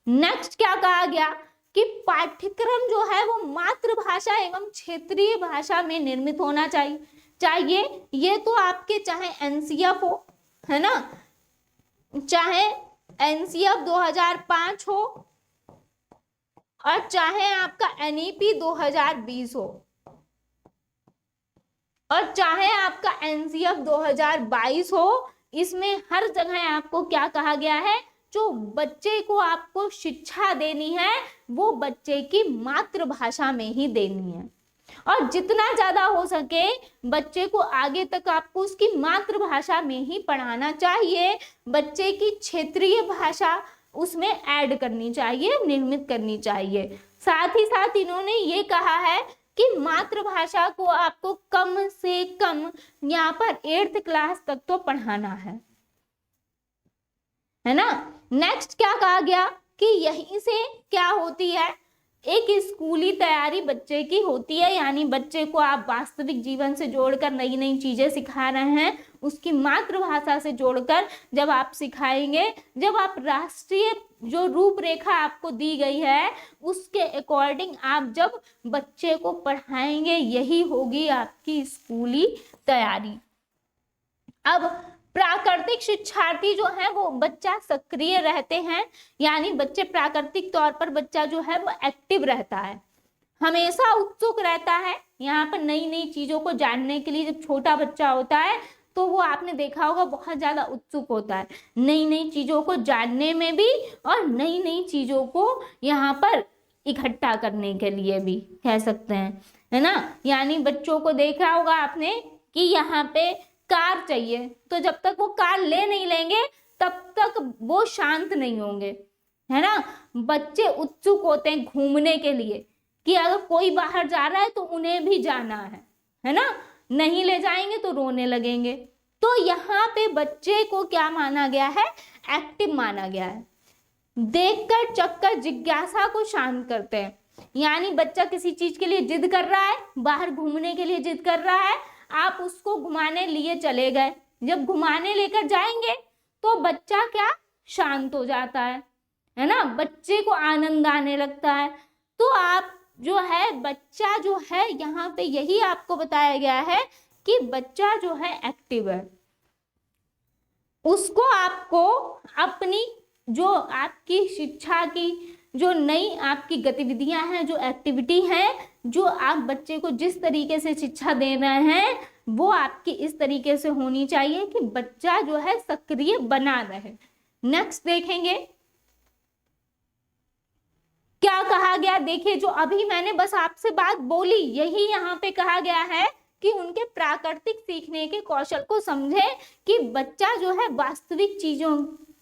नेक्स्ट क्या कहा गया कि पाठ्यक्रम जो है वो मातृभाषा एवं क्षेत्रीय भाषा में निर्मित होना चाहिए। ये तो आपके चाहे एनसीएफ हो, है ना, चाहे एनसीएफ 2005 हो और चाहे आपका एनईपी 2020 हो और चाहे आपका एनसीएफ 2022 हो, इसमें हर जगह आपको क्या कहा गया है? जो बच्चे को आपको शिक्षा देनी है वो बच्चे की मातृभाषा में ही देनी है और जितना ज्यादा हो सके बच्चे को आगे तक आपको उसकी मातृभाषा में ही पढ़ाना चाहिए। बच्चे की क्षेत्रीय भाषा उसमें ऐड करनी चाहिए, निर्मित करनी चाहिए। साथ ही साथ इन्होंने ये कहा है कि मातृभाषा को आपको कम से कम यहाँ पर 8th क्लास तक तो पढ़ाना है ना। नेक्स्ट क्या कहा गया कि यहीं से क्या होती है, एक स्कूली तैयारी बच्चे की होती है। यानी बच्चे को आप वास्तविक जीवन से जोड़कर नई नई चीजें सिखा रहे हैं, उसकी मातृभाषा से जोड़कर जब आप सिखाएंगे, जब आप राष्ट्रीय जो रूपरेखा आपको दी गई है उसके अकॉर्डिंग आप जब बच्चे को पढ़ाएंगे, यही होगी आपकी स्कूली तैयारी। अब प्राकृतिक शिक्षार्थी जो है वो बच्चा सक्रिय रहते हैं, यानी बच्चे प्राकृतिक तौर पर बच्चा जो है वो एक्टिव रहता है, हमेशा उत्सुक रहता है यहाँ पर नई नई चीजों को जानने के लिए। जब छोटा बच्चा होता है तो वो आपने देखा होगा बहुत ज्यादा उत्सुक होता है नई नई चीजों को जानने में भी और नई नई चीजों को यहाँ पर इकट्ठा करने के लिए भी कह सकते हैं, है ना। यानी बच्चों को देखा होगा आपने कि यहाँ पे कार चाहिए, तो जब तक वो कार ले नहीं लेंगे तब तक वो शांत नहीं होंगे, है ना। बच्चे उत्सुक होते हैं घूमने के लिए कि अगर कोई बाहर जा रहा है तो उन्हें भी जाना है ना, नहीं ले जाएंगे तो रोने लगेंगे। तो यहाँ पे बच्चे को क्या माना गया है? एक्टिव माना गया है। देखकर चक्कर जिज्ञासा को शांत करते हैं। यानी बच्चा किसी चीज के लिए जिद कर रहा है, बाहर घूमने के लिए जिद कर रहा है, आप उसको घुमाने लिए चले गए, जब घुमाने लेकर जाएंगे तो बच्चा क्या शांत हो जाता है ना, बच्चे को आनंद आने लगता है। तो आप जो है बच्चा जो है यहाँ पे यही आपको बताया गया है कि बच्चा जो है एक्टिव है, उसको आपको अपनी जो आपकी शिक्षा की जो नई आपकी गतिविधियां हैं, जो एक्टिविटी हैं, जो आप बच्चे को जिस तरीके से शिक्षा दे रहे हैं वो आपकी इस तरीके से होनी चाहिए कि बच्चा जो है सक्रिय बना रहे। नेक्स्ट देखेंगे क्या कहा गया। देखिए जो अभी मैंने बस आपसे बात बोली यही यहाँ पे कहा गया है कि उनके प्राकृतिक सीखने के कौशल को समझे कि बच्चा जो है वास्तविक चीजों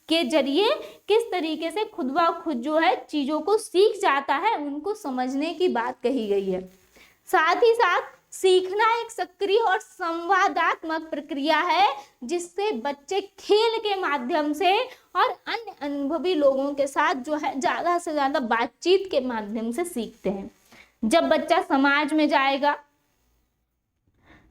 के जरिए किस तरीके से खुद ब खुद जो है चीजों को सीख जाता है, उनको समझने की बात कही गई है। साथ ही साथ सीखना एक सक्रिय और संवादात्मक प्रक्रिया है जिससे बच्चे खेल के माध्यम से और अन्य अनुभवी लोगों के साथ जो है ज्यादा से ज्यादा बातचीत के माध्यम से सीखते हैं। जब बच्चा समाज में जाएगा,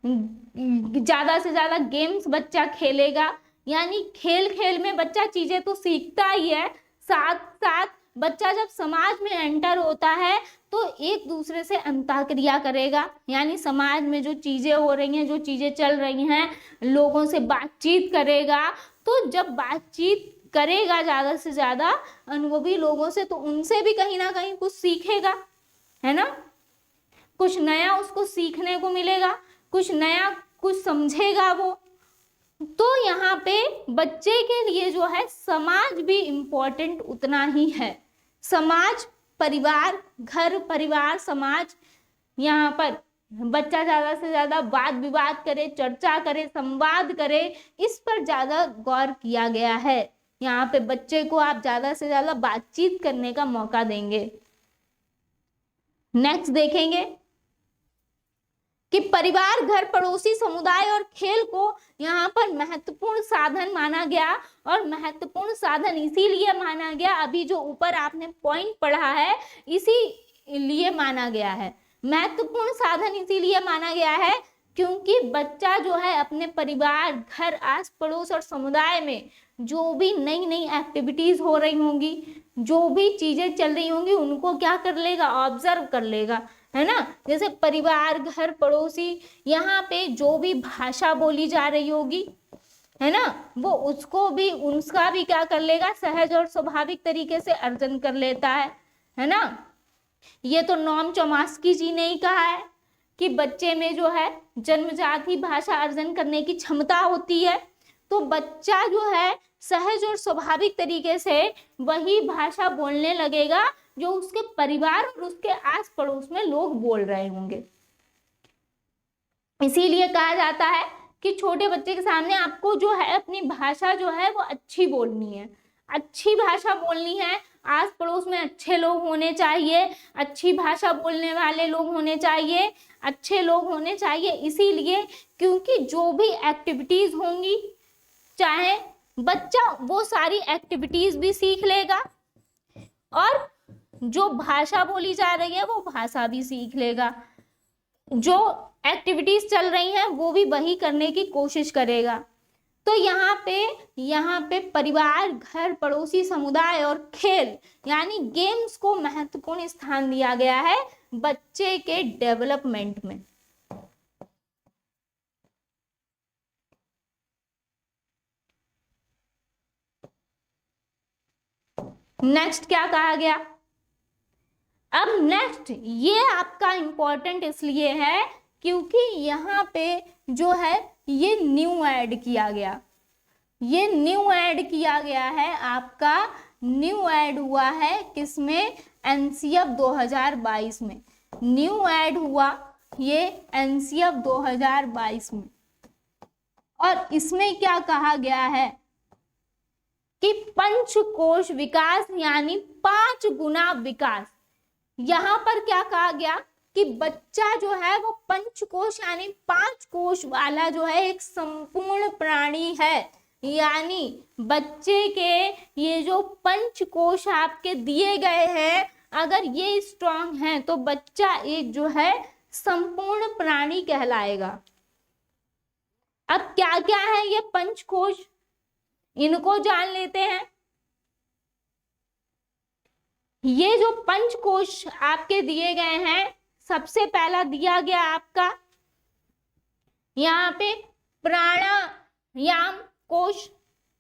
ज्यादा से ज्यादा गेम्स बच्चा खेलेगा, यानी खेल खेल में बच्चा चीजें तो सीखता ही है, साथ साथ बच्चा जब समाज में एंटर होता है तो एक दूसरे से अंतःक्रिया करेगा, यानी समाज में जो चीजें हो रही हैं, जो चीजें चल रही हैं, लोगों से बातचीत करेगा। तो जब बातचीत करेगा ज्यादा से ज्यादा अनुभवी लोगों से तो उनसे भी कहीं ना कहीं कुछ सीखेगा, है ना, कुछ नया उसको सीखने को मिलेगा, कुछ नया कुछ समझेगा वो। तो यहाँ पे बच्चे के लिए जो है समाज भी इम्पोर्टेंट उतना ही है। समाज, परिवार, घर परिवार समाज, यहाँ पर बच्चा ज्यादा से ज्यादा वाद विवाद करे, चर्चा करे, संवाद करे, इस पर ज्यादा गौर किया गया है। यहाँ पे बच्चे को आप ज्यादा से ज्यादा बातचीत करने का मौका देंगे। नेक्स्ट देखेंगे कि परिवार, घर, पड़ोसी समुदाय और खेल को यहाँ पर महत्वपूर्ण साधन माना गया। और महत्वपूर्ण साधन इसीलिए माना गया, अभी जो ऊपर आपने पॉइंट पढ़ा है इसीलिए माना गया है। महत्वपूर्ण साधन इसीलिए माना गया है क्योंकि बच्चा जो है अपने परिवार, घर, आस पड़ोस और समुदाय में जो भी नई नई एक्टिविटीज हो रही होंगी, जो भी चीजें चल रही होंगी, उनको क्या कर लेगा, ऑब्जर्व कर लेगा, है ना। जैसे परिवार, घर, पड़ोसी, यहाँ पे जो भी भाषा बोली जा रही होगी, है ना, वो उसको भी, उसका भी क्या कर लेगा, सहज और स्वाभाविक तरीके से अर्जन कर लेता है ना। ये तो नोम चॉम्स्की जी ने ही कहा है कि बच्चे में जो है जन्मजात ही भाषा अर्जन करने की क्षमता होती है। तो बच्चा जो है सहज और स्वाभाविक तरीके से वही भाषा बोलने लगेगा जो उसके परिवार और उसके आस पड़ोस में लोग बोल रहे होंगे। इसीलिए कहा जाता है कि छोटे बच्चे के सामने आपको जो है अपनी भाषा जो है वो अच्छी बोलनी है, अच्छी भाषा बोलनी है। आस पड़ोस में अच्छे लोग होने चाहिए, अच्छी भाषा बोलने वाले लोग होने चाहिए, अच्छे लोग होने चाहिए। इसीलिए क्योंकि जो भी एक्टिविटीज होंगी, चाहे बच्चा वो सारी एक्टिविटीज भी सीख लेगा और जो भाषा बोली जा रही है वो भाषा भी सीख लेगा, जो एक्टिविटीज चल रही हैं वो भी वही करने की कोशिश करेगा। तो यहाँ पे परिवार, घर, पड़ोसी समुदाय और खेल यानी गेम्स को महत्वपूर्ण स्थान दिया गया है बच्चे के डेवलपमेंट में। नेक्स्ट क्या कहा गया, अब नेक्स्ट ये आपका इंपॉर्टेंट इसलिए है क्योंकि यहाँ पे जो है ये न्यू ऐड किया गया, ये न्यू ऐड किया गया है, आपका न्यू ऐड हुआ है किसमें, एनसीएफ 2022 में न्यू ऐड हुआ ये एनसीएफ 2022 में। और इसमें क्या कहा गया है कि पंचकोश विकास यानी 5 गुना विकास। यहाँ पर क्या कहा गया कि बच्चा जो है वो पंचकोश यानी 5 कोश वाला जो है एक संपूर्ण प्राणी है। यानी बच्चे के ये जो पंचकोश आपके दिए गए हैं, अगर ये स्ट्रांग हैं तो बच्चा एक जो है संपूर्ण प्राणी कहलाएगा। अब क्या क्या है ये पंचकोश, इनको जान लेते हैं। ये जो पंचकोश आपके दिए गए हैं, सबसे पहला दिया गया आपका यहाँ पे प्राणायाम कोश।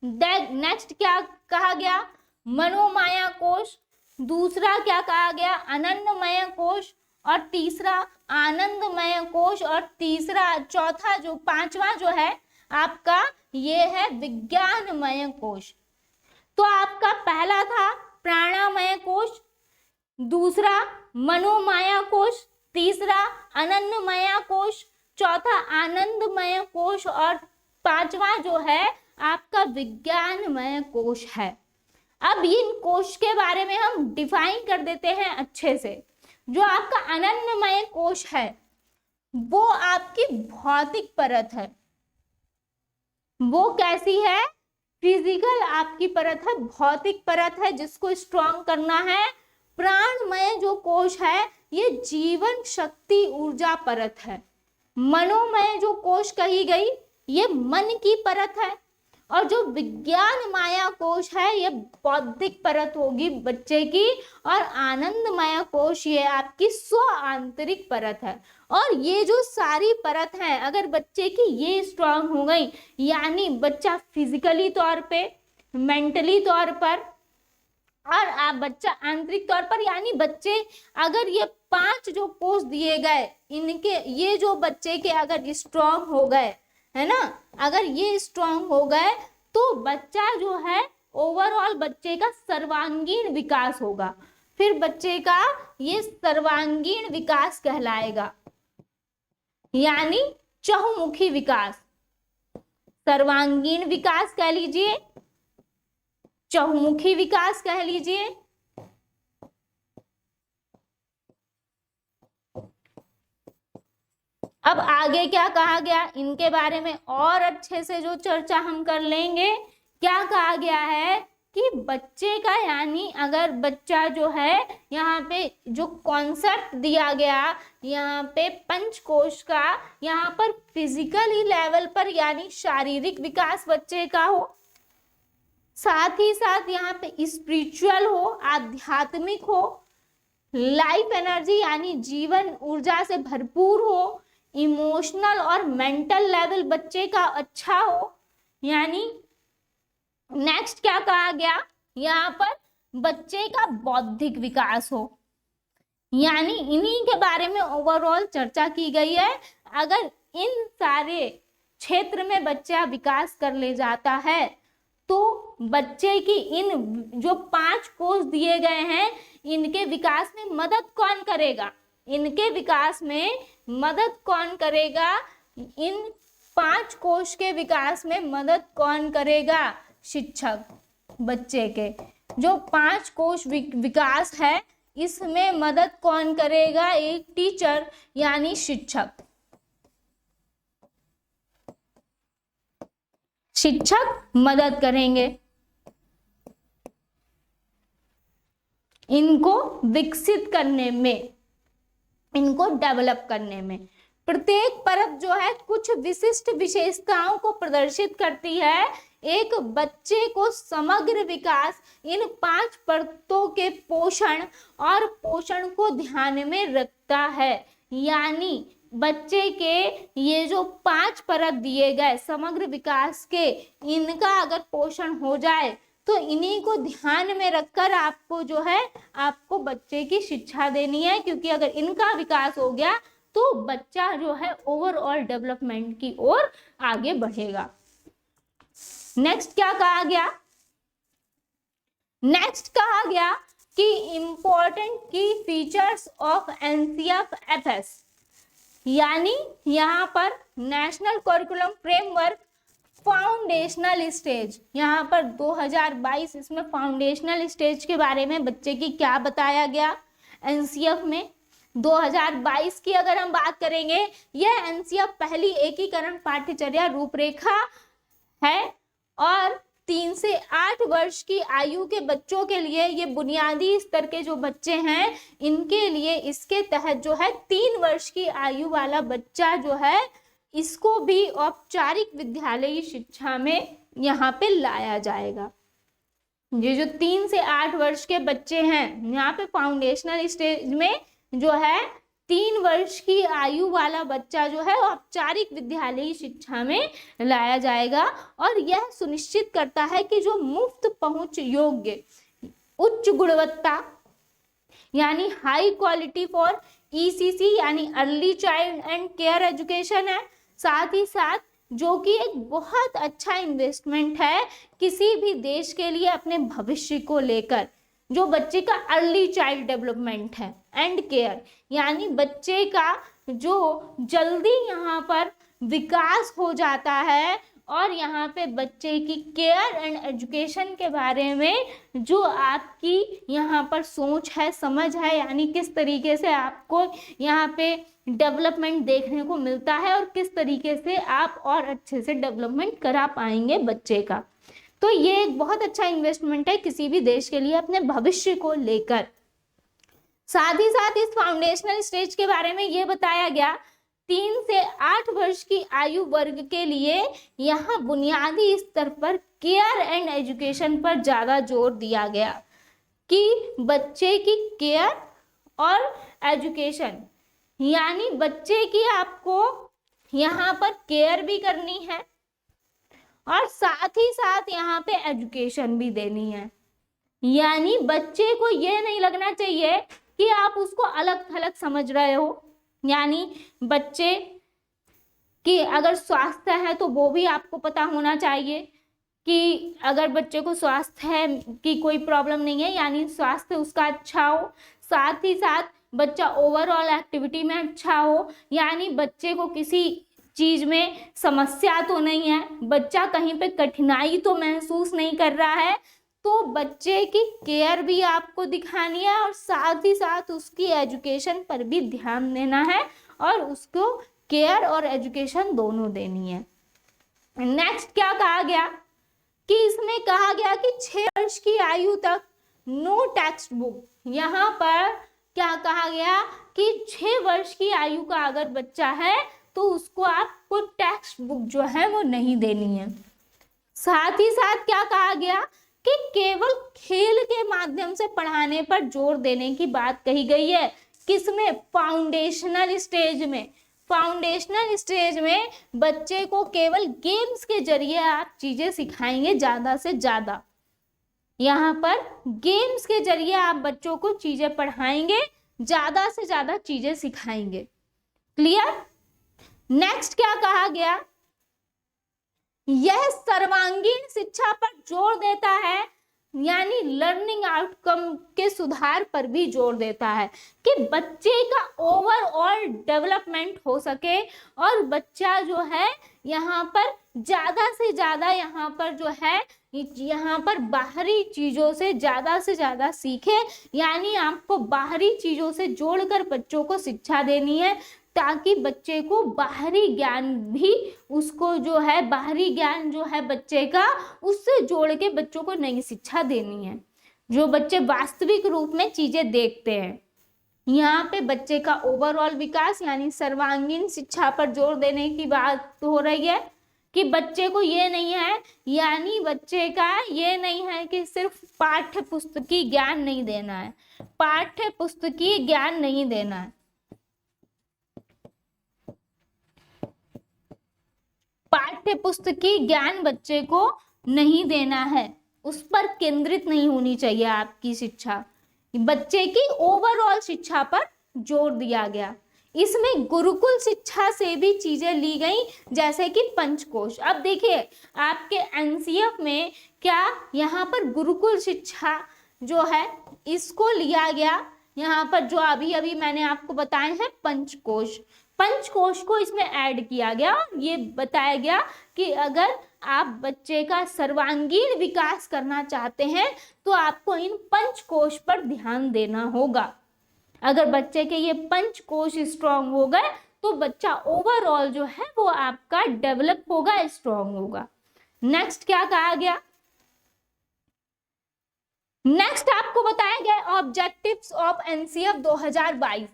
नेक्स्ट क्या कहा गया, मनोमाया कोश, दूसरा क्या कहा गया, अनन्नमय कोश, और तीसरा आनंदमय कोश, और तीसरा चौथा जो पांचवा जो है आपका ये है विज्ञानमय कोश। तो आपका पहला था प्राणमय कोश, दूसरा मनोमय कोश, तीसरा अनन्नमय कोश, चौथा आनंदमय कोश, और पांचवा जो है आपका विज्ञानमय कोश है। अब इन कोश के बारे में हम डिफाइन कर देते हैं अच्छे से। जो आपका अनन्नमय कोश है वो आपकी भौतिक परत है। वो कैसी है, फिजिकल आपकी परत है, भौतिक परत है जिसको स्ट्रॉन्ग करना है। प्राणमय जो कोश है ये जीवन शक्ति ऊर्जा परत है। मनोमय जो कोश कही गई ये मन की परत है, और जो विज्ञान माया कोश है ये बौद्धिक परत होगी बच्चे की, और आनंदमय कोश ये आपकी स्व आंतरिक परत है। और ये जो सारी परत है अगर बच्चे की ये स्ट्रांग हो गई, यानी बच्चा फिजिकली तौर पे, मेंटली तौर पर, और आप बच्चा आंतरिक तौर पर, यानी बच्चे अगर ये 5 जो कोश दिए गए इनके ये जो बच्चे के अगर स्ट्रांग हो गए है ना, अगर ये स्ट्रांग हो गए तो बच्चा जो है ओवरऑल बच्चे का सर्वांगीण विकास होगा। फिर बच्चे का ये सर्वांगीण विकास कहलाएगा, यानी चहुमुखी विकास। सर्वांगीण विकास कह लीजिए, चहुमुखी विकास कह लीजिए। अब आगे क्या कहा गया इनके बारे में और अच्छे से जो चर्चा हम कर लेंगे। क्या कहा गया है कि बच्चे का, यानी अगर बच्चा जो है यहाँ पे जो कॉन्सेप्ट दिया गया यहाँ पे पंचकोश का, यहाँ पर फिजिकली लेवल पर यानी शारीरिक विकास बच्चे का हो, साथ ही साथ यहाँ पे स्पिरिचुअल हो, आध्यात्मिक हो, लाइफ एनर्जी यानी जीवन ऊर्जा से भरपूर हो, इमोशनल और मेंटल लेवल बच्चे का अच्छा हो। यानी नेक्स्ट क्या कहा गया यहाँ पर, बच्चे का बौद्धिक विकास हो, यानी इन्हीं के बारे में ओवरऑल चर्चा की गई है। अगर इन सारे क्षेत्र में बच्चा विकास कर ले जाता है तो बच्चे की इन जो 5 कोश दिए गए हैं इनके विकास में मदद कौन करेगा, इनके विकास में मदद कौन करेगा, इन 5 कोश के विकास में मदद कौन करेगा, शिक्षक। बच्चे के जो 5 कोश विकास है इसमें मदद कौन करेगा, एक टीचर यानी शिक्षक। शिक्षक मदद करेंगे इनको विकसित करने में, इनको डेवलप करने में। प्रत्येक परत जो है कुछ विशिष्ट विशेषताओं को प्रदर्शित करती है। एक बच्चे को समग्र विकास इन 5 परतों के पोषण और पोषण को ध्यान में रखता है। यानी बच्चे के ये जो 5 परत दिए गए समग्र विकास के, इनका अगर पोषण हो जाए तो इन्हीं को ध्यान में रखकर आपको जो है आपको बच्चे की शिक्षा देनी है, क्योंकि अगर इनका विकास हो गया तो बच्चा जो है ओवरऑल डेवलपमेंट की ओर आगे बढ़ेगा। नेक्स्ट क्या कहा गया, नेक्स्ट कहा गया कि इंपॉर्टेंट की फीचर्स ऑफ NCF-FS, यानी यहाँ पर national curriculum framework foundational stage, यहाँ पर 2022 इसमें फाउंडेशनल स्टेज के बारे में बच्चे की क्या बताया गया NCF में। 2022 की अगर हम बात करेंगे, यह NCF पहली एकीकरण पाठ्यचर्या रूपरेखा है और 3 से 8 वर्ष की आयु के बच्चों के लिए, ये बुनियादी स्तर के जो बच्चे हैं इनके लिए इसके तहत जो है 3 वर्ष की आयु वाला बच्चा जो है इसको भी औपचारिक विद्यालयी शिक्षा में यहाँ पे लाया जाएगा। ये जो 3 से 8 वर्ष के बच्चे हैं यहाँ पे फाउंडेशनल स्टेज में जो है 3 वर्ष की आयु वाला बच्चा जो है औपचारिक विद्यालयी शिक्षा में लाया जाएगा। और यह सुनिश्चित करता है कि जो मुफ्त पहुंच योग्य, उच्च गुणवत्ता यानी हाई क्वालिटी फॉर ईसीसी यानी early child and care education है। साथ ही साथ जो कि एक बहुत अच्छा इन्वेस्टमेंट है किसी भी देश के लिए अपने भविष्य को लेकर, जो बच्चे का अर्ली चाइल्ड डेवलपमेंट है एंड केयर, यानी बच्चे का जो जल्दी यहाँ पर विकास हो जाता है और यहाँ पे बच्चे की केयर एंड एजुकेशन के बारे में जो आपकी यहाँ पर सोच है, समझ है, यानी किस तरीके से आपको यहाँ पे डेवलपमेंट देखने को मिलता है और किस तरीके से आप और अच्छे से डेवलपमेंट करा पाएंगे बच्चे का। तो ये एक बहुत अच्छा इन्वेस्टमेंट है किसी भी देश के लिए अपने भविष्य को लेकर। साथ ही साथ इस फाउंडेशनल स्टेज के बारे में ये बताया गया 3 से 8 वर्ष की आयु वर्ग के लिए यहाँ बुनियादी स्तर पर केयर एंड एजुकेशन पर ज़्यादा जोर दिया गया कि बच्चे की केयर और एजुकेशन, यानी बच्चे की आपको यहाँ पर केयर भी करनी है और साथ ही साथ यहाँ पे एजुकेशन भी देनी है। यानी बच्चे को ये नहीं लगना चाहिए कि आप उसको अलग थलग समझ रहे हो, यानी बच्चे की अगर स्वास्थ्य है तो वो भी आपको पता होना चाहिए कि अगर बच्चे को स्वास्थ्य है कि कोई प्रॉब्लम नहीं है, यानी स्वास्थ्य उसका अच्छा हो। साथ ही साथ बच्चा ओवरऑल एक्टिविटी में अच्छा हो, यानी बच्चे को किसी चीज में समस्या तो नहीं है, बच्चा कहीं पे कठिनाई तो महसूस नहीं कर रहा है, तो बच्चे की केयर भी आपको दिखानी है और साथ ही साथ उसकी एजुकेशन पर भी ध्यान देना है और उसको केयर और एजुकेशन दोनों देनी है। नेक्स्ट क्या कहा गया कि इसमें कहा गया कि 6 वर्ष की आयु तक नो टेक्स्ट बुक। यहाँ पर क्या कहा गया कि 6 वर्ष की आयु का अगर बच्चा है तो उसको आपको टेक्स्ट बुक जो है वो नहीं देनी है। साथ ही साथ क्या कहा गया कि केवल खेल के माध्यम से पढ़ाने पर जोर देने की बात कही गई है। किसमें? फाउंडेशनल स्टेज में। फाउंडेशनल स्टेज में बच्चे को केवल गेम्स के जरिए आप चीजें सिखाएंगे ज्यादा से ज्यादा। यहाँ पर गेम्स के जरिए आप बच्चों को चीजें पढ़ाएंगे, ज्यादा से ज्यादा चीजें सिखाएंगे। क्लियर? नेक्स्ट क्या कहा गया? यह सर्वांगीण शिक्षा पर जोर देता है, यानी लर्निंग आउटकम के सुधार पर भी जोर देता है कि बच्चे का ओवरऑल डेवलपमेंट हो सके और बच्चा जो है यहाँ पर ज्यादा से ज्यादा यहाँ पर जो है यहाँ पर बाहरी चीजों से ज्यादा सीखे। यानी आपको बाहरी चीजों से जोड़कर बच्चों को शिक्षा देनी है ताकि बच्चे को बाहरी ज्ञान भी उसको जो है बाहरी ज्ञान जो है बच्चे का उससे जोड़ के बच्चों को नई शिक्षा देनी है, जो बच्चे वास्तविक रूप में चीजें देखते हैं। यहाँ पे बच्चे का ओवरऑल विकास यानी सर्वांगीण शिक्षा पर जोर देने की बात हो रही है कि बच्चे को ये नहीं है, यानी बच्चे का ये नहीं है कि सिर्फ पाठ्य पुस्तकीय ज्ञान नहीं देना है, पाठ्य पुस्तकीय ज्ञान नहीं देना है, पाठ्य पुस्तकीय ज्ञान बच्चे को नहीं देना है, उस पर केंद्रित नहीं होनी चाहिए आपकी शिक्षा। बच्चे की ओवरऑल शिक्षा पर जोर दिया गया। इसमें गुरुकुल शिक्षा से भी चीजें ली गई, जैसे कि पंचकोश। अब देखिए आपके एनसीएफ में क्या यहाँ पर गुरुकुल शिक्षा जो है इसको लिया गया। यहाँ पर जो अभी अभी मैंने आपको बताए हैं पंचकोश, पंचकोश को इसमें ऐड किया गया और ये बताया गया कि अगर आप बच्चे का सर्वांगीण विकास करना चाहते हैं तो आपको इन पंचकोश पर ध्यान देना होगा। अगर बच्चे के ये पंचकोश स्ट्रांग हो गए तो बच्चा ओवरऑल जो है वो आपका डेवलप होगा, स्ट्रांग होगा। नेक्स्ट क्या कहा गया? नेक्स्ट आपको बताया गया ऑब्जेक्टिव्स ऑफ एनसीएफ 2022।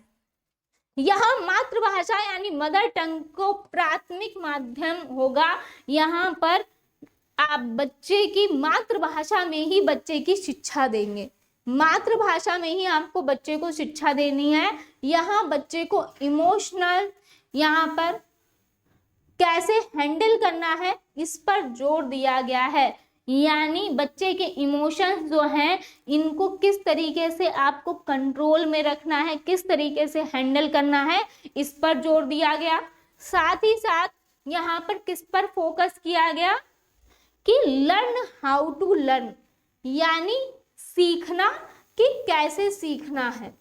यहाँ मातृभाषा यानी मदर टंग को प्राथमिक माध्यम होगा। यहाँ पर आप बच्चे की मातृभाषा में ही बच्चे की शिक्षा देंगे, मातृभाषा में ही आपको बच्चे को शिक्षा देनी है। यहाँ बच्चे को इमोशनल यहाँ पर कैसे हैंडल करना है इस पर जोर दिया गया है। यानी बच्चे के इमोशंस जो हैं इनको किस तरीके से आपको कंट्रोल में रखना है, किस तरीके से हैंडल करना है, इस पर जोर दिया गया। साथ ही साथ यहाँ पर किस पर फोकस किया गया कि लर्न हाउ टू लर्न, यानी सीखना कि कैसे सीखना है,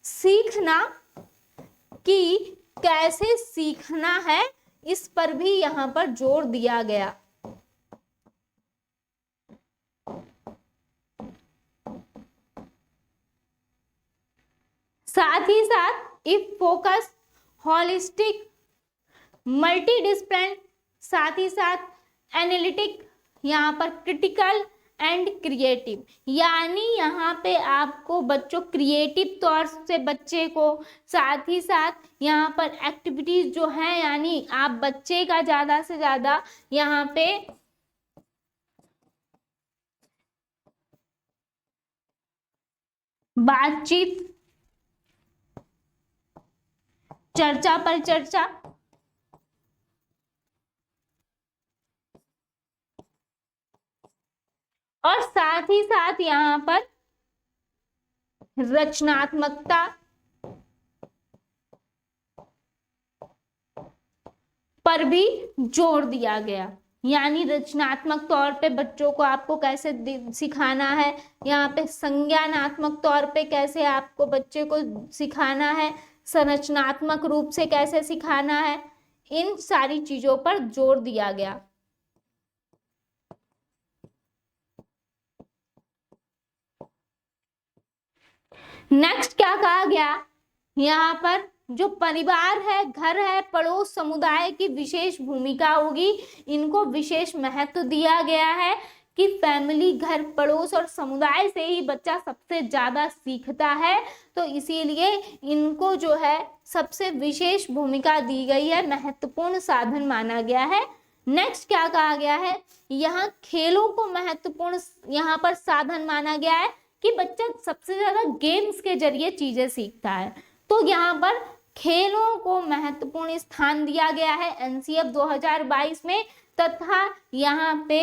सीखना कि कैसे सीखना है, इस पर भी यहाँ पर जोर दिया गया। साथ ही साथ इफ फोकस, होलिस्टिक, मल्टीडिसिप्लिन, साथ ही साथ एनालिटिक, यहाँ पर क्रिटिकल एंड क्रिएटिव, यानी यहाँ पे आपको बच्चों क्रिएटिव तौर से बच्चे को, साथ ही साथ यहाँ पर एक्टिविटीज जो है, यानी आप बच्चे का ज्यादा से ज्यादा यहाँ पे बातचीत, चर्चा पर चर्चा, और साथ ही साथ यहाँ पर रचनात्मकता पर भी जोर दिया गया। यानी रचनात्मक तौर पे बच्चों को आपको कैसे सिखाना है, यहाँ पे संज्ञानात्मक तौर पे कैसे आपको बच्चे को सिखाना है, संरचनात्मक रूप से कैसे सिखाना है, इन सारी चीजों पर जोर दिया गया। नेक्स्ट क्या कहा गया, यहाँ पर जो परिवार है, घर है, पड़ोस समुदाय की विशेष भूमिका होगी, इनको विशेष महत्व दिया गया है कि फैमिली, घर, पड़ोस और समुदाय से ही बच्चा सबसे ज्यादा सीखता है, तो इसीलिए इनको जो है सबसे विशेष भूमिका दी गई है, महत्वपूर्ण साधन माना गया है। नेक्स्ट क्या कहा गया है, यहाँ खेलों को महत्वपूर्ण यहाँ पर साधन माना गया है कि बच्चा सबसे ज्यादा गेम्स के जरिए चीजें सीखता है, तो यहाँ पर खेलों को महत्वपूर्ण स्थान दिया गया है एनसीएफ 2022 में। तथा यहाँ पे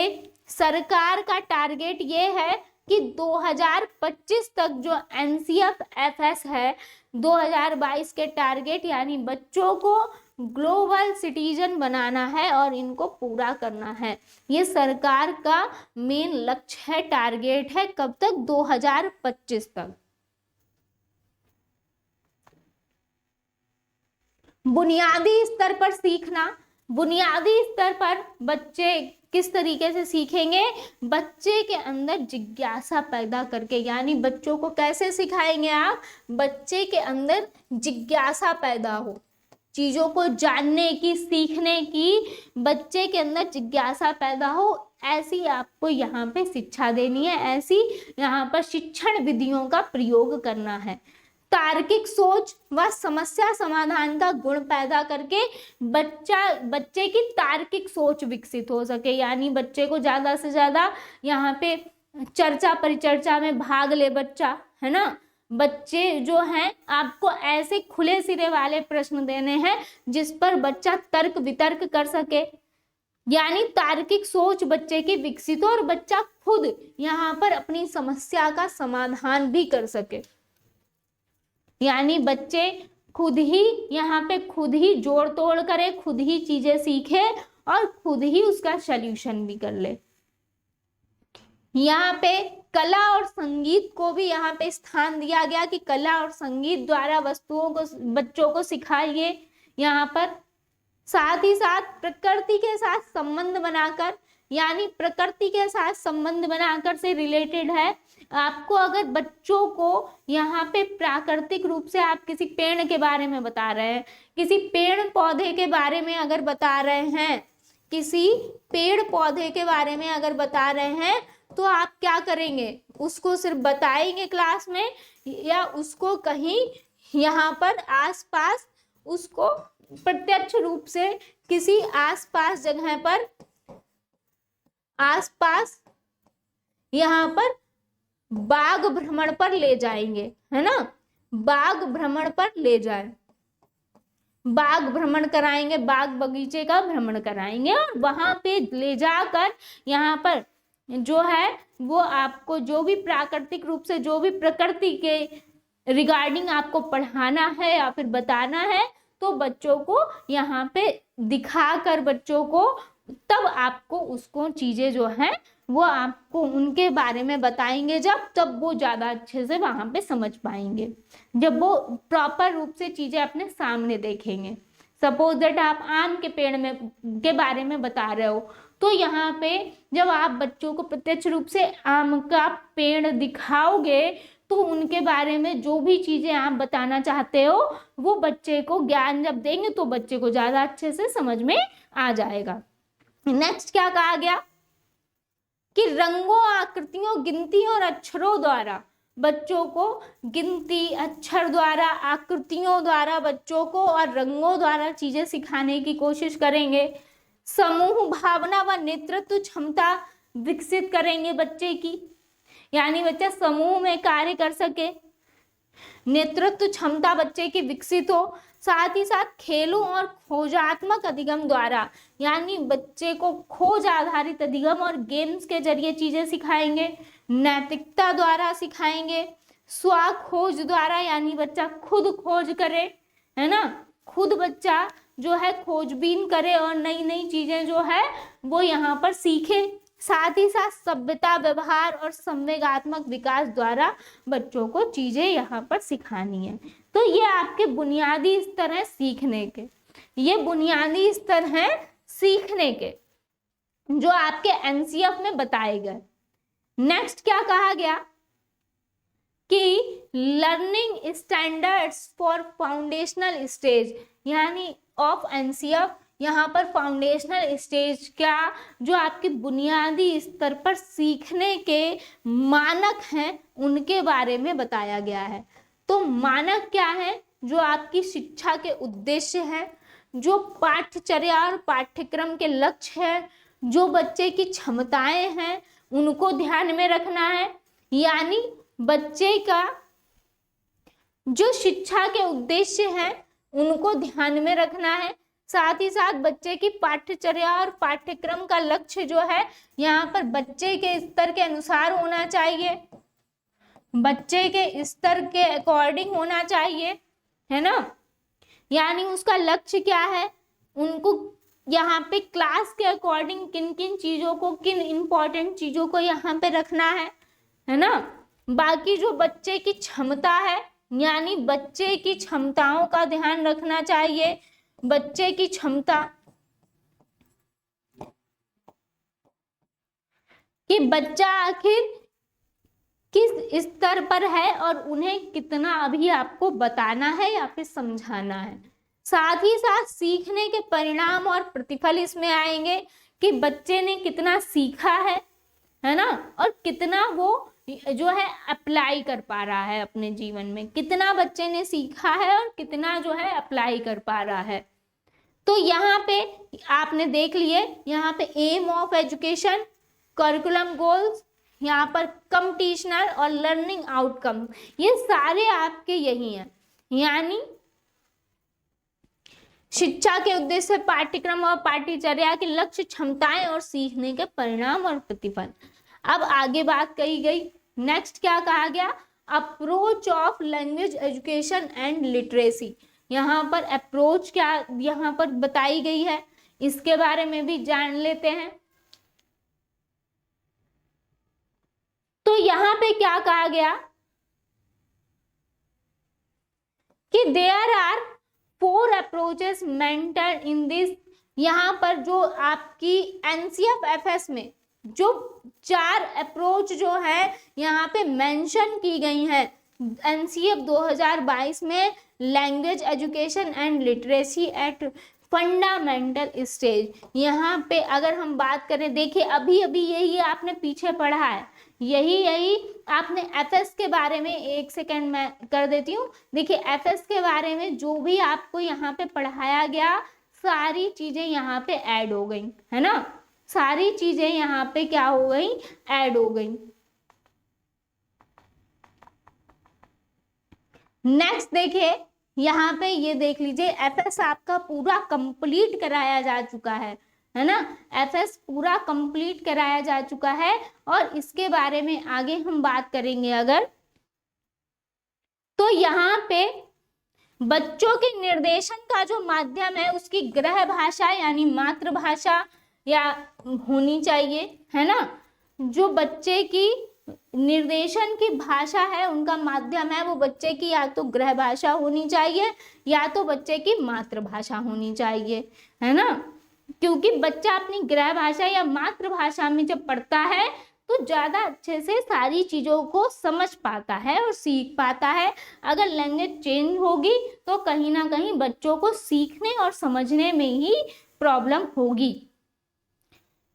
सरकार का टारगेट ये है कि 2025 तक जो एनसीएफ एफएस है 2022 के टारगेट, यानी बच्चों को ग्लोबल सिटीजन बनाना है और इनको पूरा करना है। ये सरकार का मेन लक्ष्य है, टारगेट है, कब तक, 2025 तक। बुनियादी स्तर पर सीखना, बुनियादी स्तर पर बच्चे किस तरीके से सीखेंगे, बच्चे के अंदर जिज्ञासा पैदा करके, यानी बच्चों को कैसे सिखाएंगे आप, बच्चे के अंदर जिज्ञासा पैदा हो, चीजों को जानने की, सीखने की, बच्चे के अंदर जिज्ञासा पैदा हो, ऐसी आपको यहाँ पे शिक्षा देनी है, ऐसी यहाँ पर शिक्षण विधियों का प्रयोग करना है। तार्किक सोच व समस्या समाधान का गुण पैदा करके बच्चे की तार्किक सोच विकसित हो सके, यानी बच्चे को ज्यादा से ज्यादा यहाँ पे चर्चा परिचर्चा में भाग ले बच्चा, है ना। बच्चे जो हैं आपको ऐसे खुले सिरे वाले प्रश्न देने हैं जिस पर बच्चा तर्क वितर्क कर सके, यानी तार्किक सोच बच्चे की विकसित हो और बच्चा खुद यहाँ पर अपनी समस्या का समाधान भी कर सके, यानी बच्चे खुद ही यहाँ पे खुद ही जोड़ तोड़ करे, खुद ही चीजें सीखे और खुद ही उसका सल्यूशन भी कर ले। यहाँ पे कला और संगीत को भी यहाँ पे स्थान दिया गया कि कला और संगीत द्वारा वस्तुओं को बच्चों को सिखाइए यहाँ पर। साथ ही साथ प्रकृति के साथ संबंध बनाकर, यानी प्रकृति के साथ संबंध बनाकर से रिलेटेड है आपको। अगर बच्चों को यहाँ पे प्राकृतिक रूप से आप किसी पेड़ के बारे में बता रहे हैं, किसी पेड़ पौधे के बारे में अगर बता रहे हैं, किसी पेड़ पौधे के बारे में अगर बता रहे हैं, तो आप क्या करेंगे, उसको सिर्फ बताएंगे क्लास में या उसको कहीं यहाँ पर आसपास उसको प्रत्यक्ष रूप से किसी आसपास जगह पर, आसपास यहाँ पर बाग भ्रमण पर ले जाएंगे, है ना, बाग भ्रमण पर ले जाए, बाग भ्रमण कराएंगे, बाग बगीचे का भ्रमण कराएंगे और वहां पे ले जाकर यहाँ पर जो है वो आपको जो भी प्राकृतिक रूप से जो भी प्रकृति के रिगार्डिंग आपको पढ़ाना है या फिर बताना है, तो बच्चों को यहाँ पे दिखाकर बच्चों को तब आपको उसको चीजें जो है वो आपको उनके बारे में बताएंगे, जब तब वो ज्यादा अच्छे से वहां पे समझ पाएंगे, जब वो प्रॉपर रूप से चीजें अपने सामने देखेंगे। सपोज दैट आप आम के पेड़ में के बारे में बता रहे हो, तो यहाँ पे जब आप बच्चों को प्रत्यक्ष रूप से आम का पेड़ दिखाओगे तो उनके बारे में जो भी चीजें आप बताना चाहते हो वो बच्चे को ज्ञान जब देंगे तो बच्चे को ज्यादा अच्छे से समझ में आ जाएगा। नेक्स्ट क्या कहा गया कि रंगों, आकृतियों, गिनती और अक्षरों द्वारा बच्चों को, गिनती, अक्षर द्वारा, आकृतियों द्वारा बच्चों को और रंगों द्वारा चीजें सिखाने की कोशिश करेंगे। समूह भावना व नेतृत्व क्षमता विकसित करेंगे बच्चे की, यानी बच्चा समूह में कार्य कर सके, नेतृत्व क्षमता बच्चे की विकसित हो। साथ ही साथ खेलों और खोजात्मक अधिगम द्वारा, यानी बच्चे को खोज आधारित अधिगम और गेम्स के जरिए चीजें सिखाएंगे। नैतिकता द्वारा सिखाएंगे, स्व खोज द्वारा, यानी बच्चा खुद खोज करे, है ना, खुद बच्चा जो है खोजबीन करे और नई नई चीजें जो है वो यहाँ पर सीखे। साथ ही साथ सभ्यता, व्यवहार और संवेगात्मक विकास द्वारा बच्चों को चीजें यहाँ पर सिखानी है। तो ये आपके बुनियादी स्तर है सीखने के, ये बुनियादी स्तर है सीखने के जो आपके एनसीएफ में बताए गए। नेक्स्ट क्या कहा गया कि learning standards for foundational stage, यानी ऑफ एनसीएफ, यहाँ पर फाउंडेशनल स्टेज क्या, जो आपके बुनियादी स्तर पर सीखने के मानक हैं उनके बारे में बताया गया है। तो मानक क्या है, जो आपकी शिक्षा के उद्देश्य है, जो पाठ्यचर्या और पाठ्यक्रम के लक्ष्य है, जो बच्चे की क्षमताएं हैं उनको ध्यान में रखना है, यानी बच्चे का जो शिक्षा के उद्देश्य हैं उनको ध्यान में रखना है। साथ ही साथ बच्चे की पाठ्यचर्या और पाठ्यक्रम का लक्ष्य जो है यहाँ पर बच्चे के स्तर के अनुसार होना चाहिए, बच्चे के स्तर के अकॉर्डिंग होना चाहिए, है ना, यानी उसका लक्ष्य क्या है, उनको यहाँ पे क्लास के अकॉर्डिंग किन किन चीजों को, किन इंपॉर्टेंट चीजों को यहाँ पे रखना है ना। बाकी जो बच्चे की क्षमता है, यानी बच्चे की क्षमताओं का ध्यान रखना चाहिए, बच्चे की क्षमता कि बच्चा आखिर किस स्तर पर है और उन्हें कितना अभी आपको बताना है या फिर समझाना है। साथ ही साथ सीखने के परिणाम और प्रतिफल इसमें आएंगे कि बच्चे ने कितना सीखा है ना, और कितना वो जो है अप्लाई कर पा रहा है अपने जीवन में, कितना बच्चे ने सीखा है और कितना जो है अप्लाई कर पा रहा है। तो यहाँ पे आपने देख लिए, यहाँ पे aim of education, curriculum goals, यहाँ पर कंपटीशनल और लर्निंग आउटकम, ये सारे आपके यही हैं, यानी शिक्षा के उद्देश्य, पाठ्यक्रम और पाठ्यचर्या के लक्ष्य, क्षमताएं और सीखने के परिणाम और प्रतिफल। अब आगे बात कही गई, नेक्स्ट क्या कहा गया, approach of language education and literacy. यहाँ पर अप्रोच क्या यहाँ पर बताई गई है, इसके बारे में भी जान लेते हैं। तो यहाँ पे क्या कहा गया कि there are 4 approaches mentioned in this. यहाँ पर जो आपकी एनसीएफ में जो 4 अप्रोच जो है यहाँ पे मेंशन की गई है एनसीएफ 2022 में, language education and literacy at fundamental stage. यहाँ पे अगर हम बात करें, देखिए अभी अभी यही आपने पीछे पढ़ा है, यही आपने एफएस के बारे में, एक सेकेंड मैं कर देती हूँ। देखिए एफएस के बारे में जो भी आपको यहाँ पे पढ़ाया गया, सारी चीजें यहाँ पे ऐड हो गई, है ना, सारी चीजें यहाँ पे क्या हो गई, ऐड हो गई। नेक्स्ट देखिए यहाँ पे ये देख लीजिए, एफएस आपका पूरा कंप्लीट कराया जा चुका है, है ना। एफएस पूरा कंप्लीट कराया जा चुका है और इसके बारे में आगे हम बात करेंगे अगर, तो यहाँ पे बच्चों के निर्देशन का जो माध्यम है उसकी गृह भाषा यानी मातृभाषा या होनी चाहिए, है ना। जो बच्चे की निर्देशन की भाषा है, उनका माध्यम है, वो बच्चे की या तो गृह भाषा होनी चाहिए या तो बच्चे की मातृभाषा होनी चाहिए, है ना। क्योंकि बच्चा अपनी गृह भाषा या मातृभाषा में जब पढ़ता है तो ज्यादा अच्छे से सारी चीजों को समझ पाता है और सीख पाता है। अगर लैंग्वेज चेंज होगी तो कहीं ना कहीं बच्चों को सीखने और समझने में ही प्रॉब्लम होगी,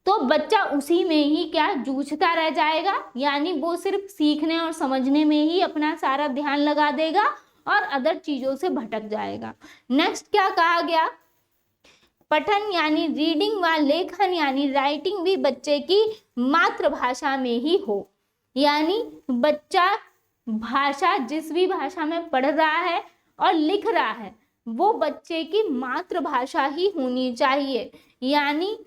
तो बच्चा उसी में ही क्या जूझता रह जाएगा, यानी वो सिर्फ सीखने और समझने में ही अपना सारा ध्यान लगा देगा और अदर चीजों से भटक जाएगा। नेक्स्ट क्या कहा गया, पठन यानी रीडिंग व लेखन यानी राइटिंग भी बच्चे की मातृभाषा में ही हो, यानी बच्चा भाषा जिस भी भाषा में पढ़ रहा है और लिख रहा है वो बच्चे की मातृभाषा ही होनी चाहिए। यानी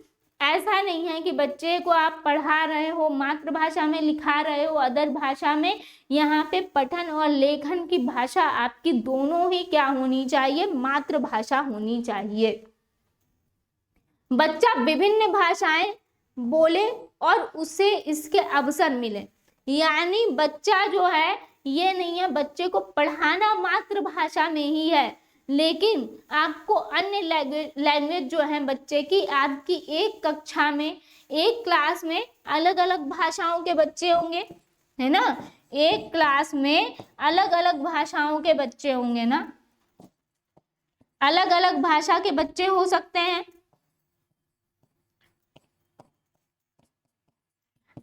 ऐसा नहीं है कि बच्चे को आप पढ़ा रहे हो मातृभाषा में, लिखा रहे हो अदर भाषा में। यहाँ पे पठन और लेखन की भाषा आपकी दोनों ही क्या होनी चाहिए, मातृभाषा होनी चाहिए। बच्चा विभिन्न भाषाएं बोले और उसे इसके अवसर मिले, यानी बच्चा जो है ये नहीं है बच्चे को पढ़ाना मातृभाषा में ही है, लेकिन आपको अन्य लैंग्वेज जो है बच्चे की, आपकी एक कक्षा में एक क्लास में अलग अलग भाषाओं के बच्चे होंगे, है ना। एक क्लास में अलग अलग भाषाओं के बच्चे होंगे ना, अलग अलग भाषा के बच्चे हो सकते हैं,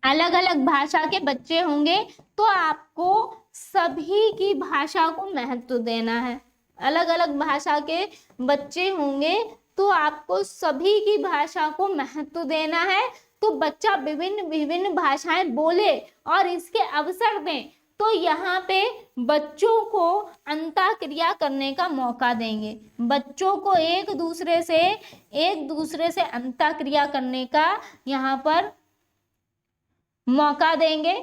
अलग अलग भाषा के बच्चे होंगे, तो आपको सभी की भाषा को महत्व देना है। अलग अलग भाषा के बच्चे होंगे तो आपको सभी की भाषा को महत्व देना है। तो बच्चा विभिन्न विभिन्न भाषाएं बोले और इसके अवसर दें, तो यहाँ पे बच्चों को अंतःक्रिया करने का मौका देंगे, बच्चों को एक दूसरे से अंतःक्रिया करने का यहाँ पर मौका देंगे,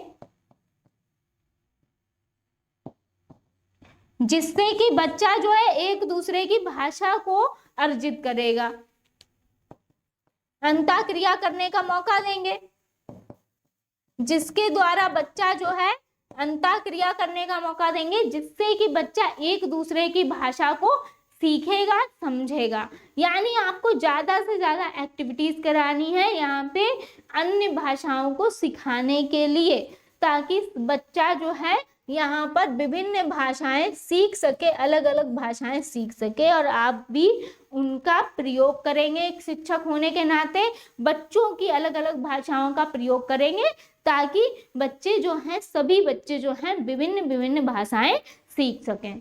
जिससे कि बच्चा जो है एक दूसरे की भाषा को अर्जित करेगा। अंतःक्रिया करने का मौका देंगे जिसके द्वारा बच्चा जो है अंतःक्रिया करने का मौका देंगे, जिससे कि बच्चा एक दूसरे की भाषा को सीखेगा, समझेगा। यानी आपको ज्यादा से ज्यादा एक्टिविटीज करानी है यहाँ पे अन्य भाषाओं को सिखाने के लिए, ताकि बच्चा जो है यहाँ पर विभिन्न भाषाएं सीख सके, अलग अलग भाषाएं सीख सके, और आप भी उनका प्रयोग करेंगे। एक शिक्षक होने के नाते बच्चों की अलग अलग भाषाओं का प्रयोग करेंगे, ताकि बच्चे जो हैं, सभी बच्चे जो हैं विभिन्न विभिन्न भाषाएं सीख सकें।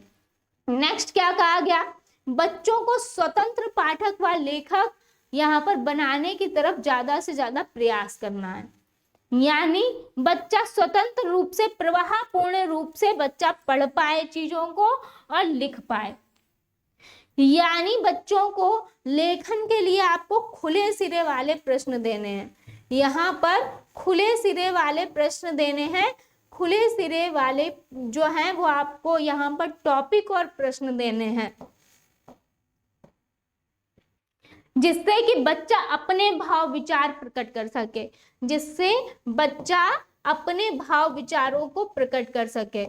नेक्स्ट क्या कहा गया, बच्चों को स्वतंत्र पाठक व लेखक यहाँ पर बनाने की तरफ ज्यादा से ज्यादा प्रयास करना है। यानी बच्चा स्वतंत्र रूप से, प्रवाहपूर्ण रूप से बच्चा पढ़ पाए चीजों को और लिख पाए। यानी बच्चों को लेखन के लिए आपको खुले सिरे वाले प्रश्न देने हैं, यहाँ पर खुले सिरे वाले प्रश्न देने हैं। खुले सिरे वाले जो हैं वो आपको यहाँ पर टॉपिक और प्रश्न देने हैं, जिससे कि बच्चा अपने भाव विचार प्रकट कर सके, जिससे बच्चा अपने भाव विचारों को प्रकट कर सके,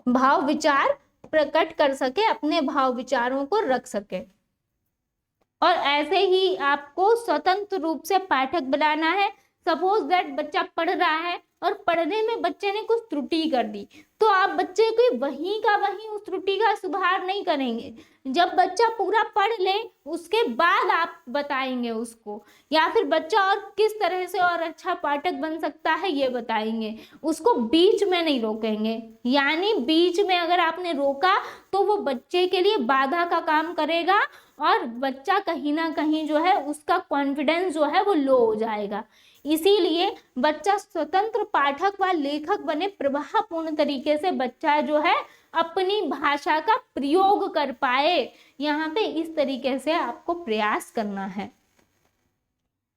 भाव विचार प्रकट कर सके, अपने भाव विचारों को रख सके। और ऐसे ही आपको स्वतंत्र रूप से पाठक बनाना है। सपोज दैट बच्चा पढ़ रहा है और पढ़ने में बच्चे ने कुछ त्रुटि कर दी, तो आप बच्चे को वहीं का वहीं उस त्रुटि का सुधार नहीं करेंगे। जब बच्चा पूरा पढ़ ले उसके बाद आप बताएंगे उसको, या फिर बच्चा और किस तरह से और अच्छा पाठक बन सकता है ये बताएंगे, उसको बीच में नहीं रोकेंगे। यानी बीच में अगर आपने रोका तो वो बच्चे के लिए बाधा का काम करेगा और बच्चा कहीं ना कहीं जो है उसका कॉन्फिडेंस जो है वो लो हो जाएगा। इसीलिए बच्चा स्वतंत्र पाठक व लेखक बने, प्रवाहपूर्ण तरीके से बच्चा जो है अपनी भाषा का प्रयोग कर पाए। यहाँ पे इस तरीके से आपको प्रयास करना है।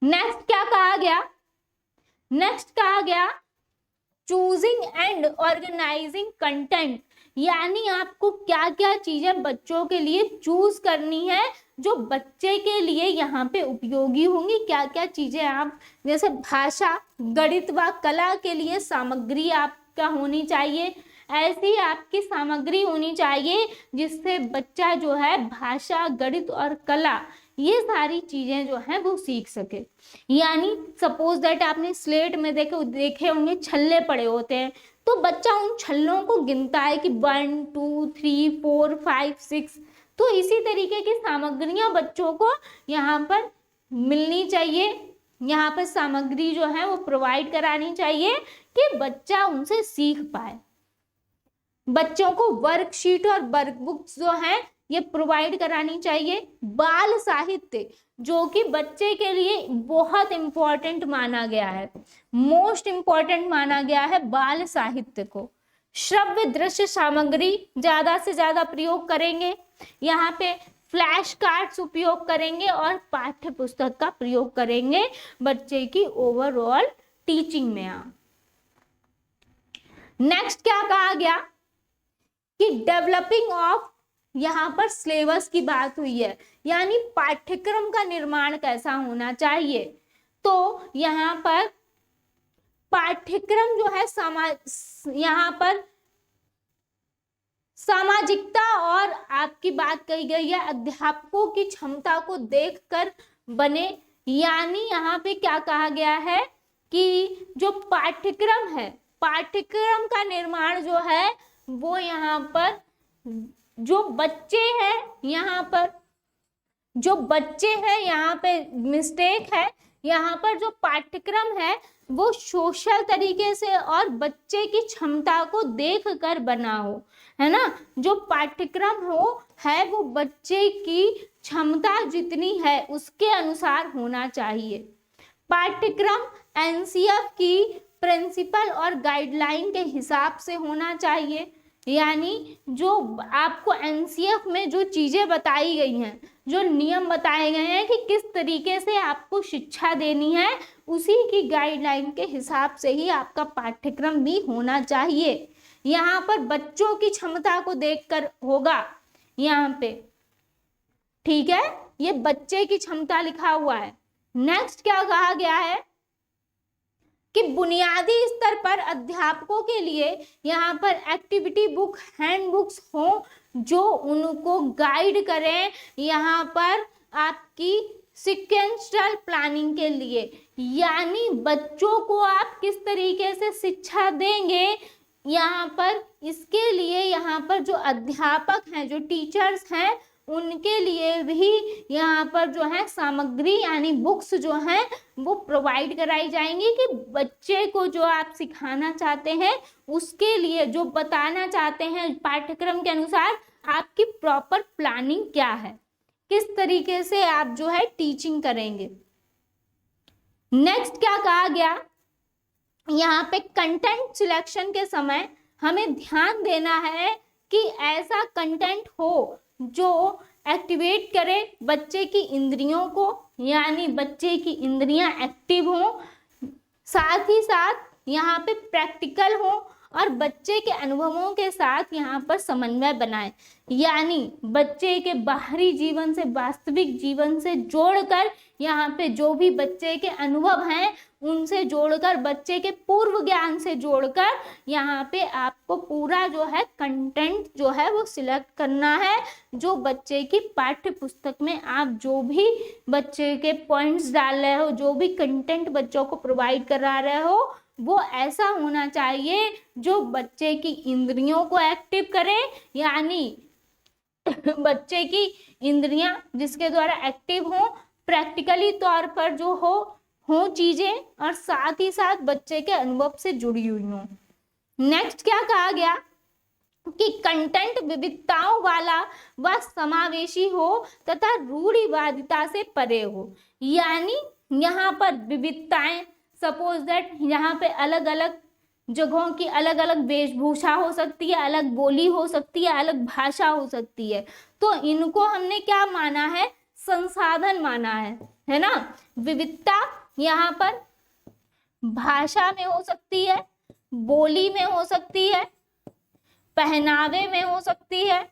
नेक्स्ट क्या कहा गया? नेक्स्ट कहा गया चूजिंग एंड ऑर्गेनाइजिंग कंटेंट, यानी आपको क्या क्या चीजें बच्चों के लिए चूज करनी है जो बच्चे के लिए यहाँ पे उपयोगी होंगी। क्या क्या चीजें आप, जैसे भाषा, गणित व कला के लिए सामग्री आपका होनी चाहिए, ऐसी आपकी सामग्री होनी चाहिए जिससे बच्चा जो है भाषा, गणित और कला ये सारी चीजें जो हैं वो सीख सके। यानी सपोज दैट आपने स्लेट में देखे होंगे छल्ले पड़े होते हैं, तो बच्चा उन छल्लों को गिनता है कि 1 2 3 4 5 6। तो इसी तरीके की सामग्रियां बच्चों को यहाँ पर मिलनी चाहिए, यहाँ पर सामग्री जो है वो प्रोवाइड करानी चाहिए कि बच्चा उनसे सीख पाए। बच्चों को वर्कशीट और वर्कबुक्स जो हैं ये प्रोवाइड करानी चाहिए। बाल साहित्य जो कि बच्चे के लिए बहुत इंपॉर्टेंट माना गया है, मोस्ट इंपॉर्टेंट माना गया है बाल साहित्य को। श्रव्य दृश्य सामग्री ज्यादा से ज्यादा प्रयोग करेंगे, यहाँ पे फ्लैश कार्ड्स उपयोग करेंगे और पाठ्य पुस्तक का प्रयोग करेंगे बच्चे की ओवरऑल टीचिंग में। आप नेक्स्ट क्या कहा गया कि डेवलपिंग ऑफ, यहाँ पर सिलेबस की बात हुई है, यानी पाठ्यक्रम का निर्माण कैसा होना चाहिए। तो यहाँ पर पाठ्यक्रम जो है यहाँ पर सामाजिकता और आपकी बात कही गई है अध्यापकों की क्षमता को देखकर बने। यानी यहाँ पे क्या कहा गया है कि जो पाठ्यक्रम है, पाठ्यक्रम का निर्माण जो है वो यहाँ पर जो बच्चे हैं, यहाँ पर जो बच्चे हैं यहाँ पे मिस्टेक है, यहाँ पर जो पाठ्यक्रम है वो सोशल तरीके से और बच्चे की क्षमता को देख कर बना हो, है ना। जो पाठ्यक्रम हो है वो बच्चे की क्षमता जितनी है उसके अनुसार होना चाहिए। पाठ्यक्रम एनसीएफ की प्रिंसिपल और गाइडलाइन के हिसाब से होना चाहिए। यानी जो आपको एनसीएफ में जो चीजें बताई गई हैं, जो नियम बताए गए हैं कि किस तरीके से आपको शिक्षा देनी है, उसी की गाइडलाइन के हिसाब से ही आपका पाठ्यक्रम भी होना चाहिए। यहाँ पर बच्चों की क्षमता को देखकर होगा यहाँ पे, ठीक है, ये बच्चे की क्षमता लिखा हुआ है। नेक्स्ट क्या कहा गया है कि बुनियादी स्तर पर अध्यापकों के लिए यहाँ पर एक्टिविटी बुक, हैंडबुक्स हो जो उनको गाइड करें यहाँ पर आपकी सीक्वेंशियल प्लानिंग के लिए। यानी बच्चों को आप किस तरीके से शिक्षा देंगे यहाँ पर, इसके लिए यहाँ पर जो अध्यापक हैं, जो टीचर्स हैं, उनके लिए भी यहाँ पर जो है सामग्री यानी बुक्स जो हैं वो प्रोवाइड कराई जाएंगी कि बच्चे को जो आप सिखाना चाहते हैं उसके लिए, जो बताना चाहते हैं पाठ्यक्रम के अनुसार, आपकी प्रॉपर प्लानिंग क्या है, किस तरीके से आप जो है टीचिंग करेंगे। नेक्स्ट क्या कहा गया, यहाँ पे कंटेंट सिलेक्शन के समय हमें ध्यान देना है कि ऐसा कंटेंट हो जो एक्टिवेट करे बच्चे की इंद्रियों को, यानी बच्चे की इंद्रियां एक्टिव हो, साथ ही साथ यहाँ पे प्रैक्टिकल हो और बच्चे के अनुभवों के साथ यहाँ पर समन्वय बनाए। यानी बच्चे के बाहरी जीवन से वास्तविक जीवन से जोड़कर, यहाँ पे जो भी बच्चे के अनुभव हैं उनसे जोड़कर, बच्चे के पूर्व ज्ञान से जोड़कर यहाँ पे आपको पूरा जो है कंटेंट जो है वो सिलेक्ट करना है, जो बच्चे की पाठ्य पुस्तक में आप जो भी बच्चे के पॉइंट्स डाल रहे हो, जो भी कंटेंट बच्चों को प्रोवाइड करा रहे हो, वो ऐसा होना चाहिए जो बच्चे की इंद्रियों को एक्टिव करे। यानी बच्चे की इंद्रियां जिसके द्वारा एक्टिव हो, प्रैक्टिकली तौर पर जो हो चीजें, और साथ ही साथ बच्चे के अनुभव से जुड़ी हुई हो। नेक्स्ट क्या कहा गया कि कंटेंट विविधताओं वाला व समावेशी हो तथा रूढ़िवादिता से परे हो। यानी यहाँ पर विविधताएं, सपोज दैट यहाँ पे अलग अलग जगहों की अलग अलग वेशभूषा हो सकती है, अलग बोली हो सकती है, अलग भाषा हो सकती है। तो इनको हमने क्या माना है, संसाधन माना है ना। विविधता यहाँ पर भाषा में हो सकती है, बोली में हो सकती है, पहनावे में हो सकती है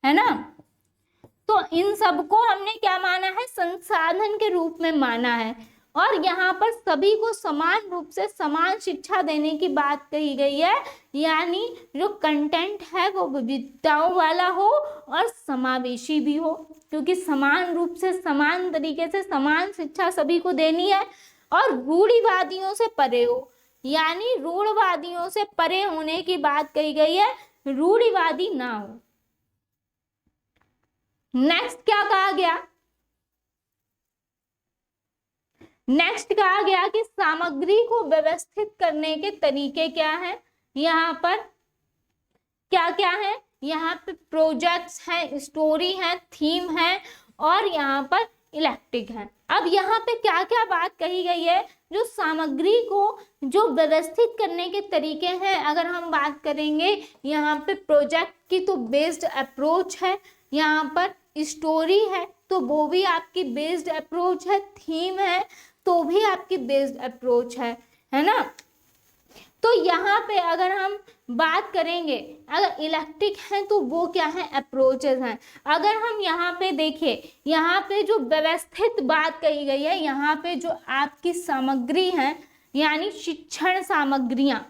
ना। तो इन सबको हमने क्या माना है, संसाधन के रूप में माना है। और यहाँ पर सभी को समान रूप से समान शिक्षा देने की बात कही गई है, यानी जो कंटेंट है वो विविधताओं वाला हो और समावेशी भी हो, क्योंकि समान रूप से समान तरीके से समान शिक्षा सभी को देनी है और रूढ़िवादियों से परे हो, यानी रूढ़वादियों से परे होने की बात कही गई है, रूढ़िवादी ना हो। नेक्स्ट क्या कहा गया, नेक्स्ट कहा गया कि सामग्री को व्यवस्थित करने के तरीके क्या हैं। यहाँ पर क्या क्या है, यहाँ पे प्रोजेक्ट्स हैं, स्टोरी है, थीम है और यहाँ पर इलेक्टिक है। अब यहाँ पे क्या क्या बात कही गई है, जो सामग्री को जो व्यवस्थित करने के तरीके हैं, अगर हम बात करेंगे यहाँ पे प्रोजेक्ट की तो बेस्ड अप्रोच है, यहाँ पर स्टोरी है तो वो भी आपकी बेस्ड अप्रोच है, थीम है तो भी आपकी बेस्ड अप्रोच है ना। तो यहाँ पे अगर हम बात करेंगे, अगर इलेक्टिक है तो वो क्या है, अप्रोचेस हैं। अगर हम यहाँ पे देखिए, यहाँ पे जो व्यवस्थित बात कही गई है, यहाँ पे जो आपकी सामग्री है यानी शिक्षण सामग्रियां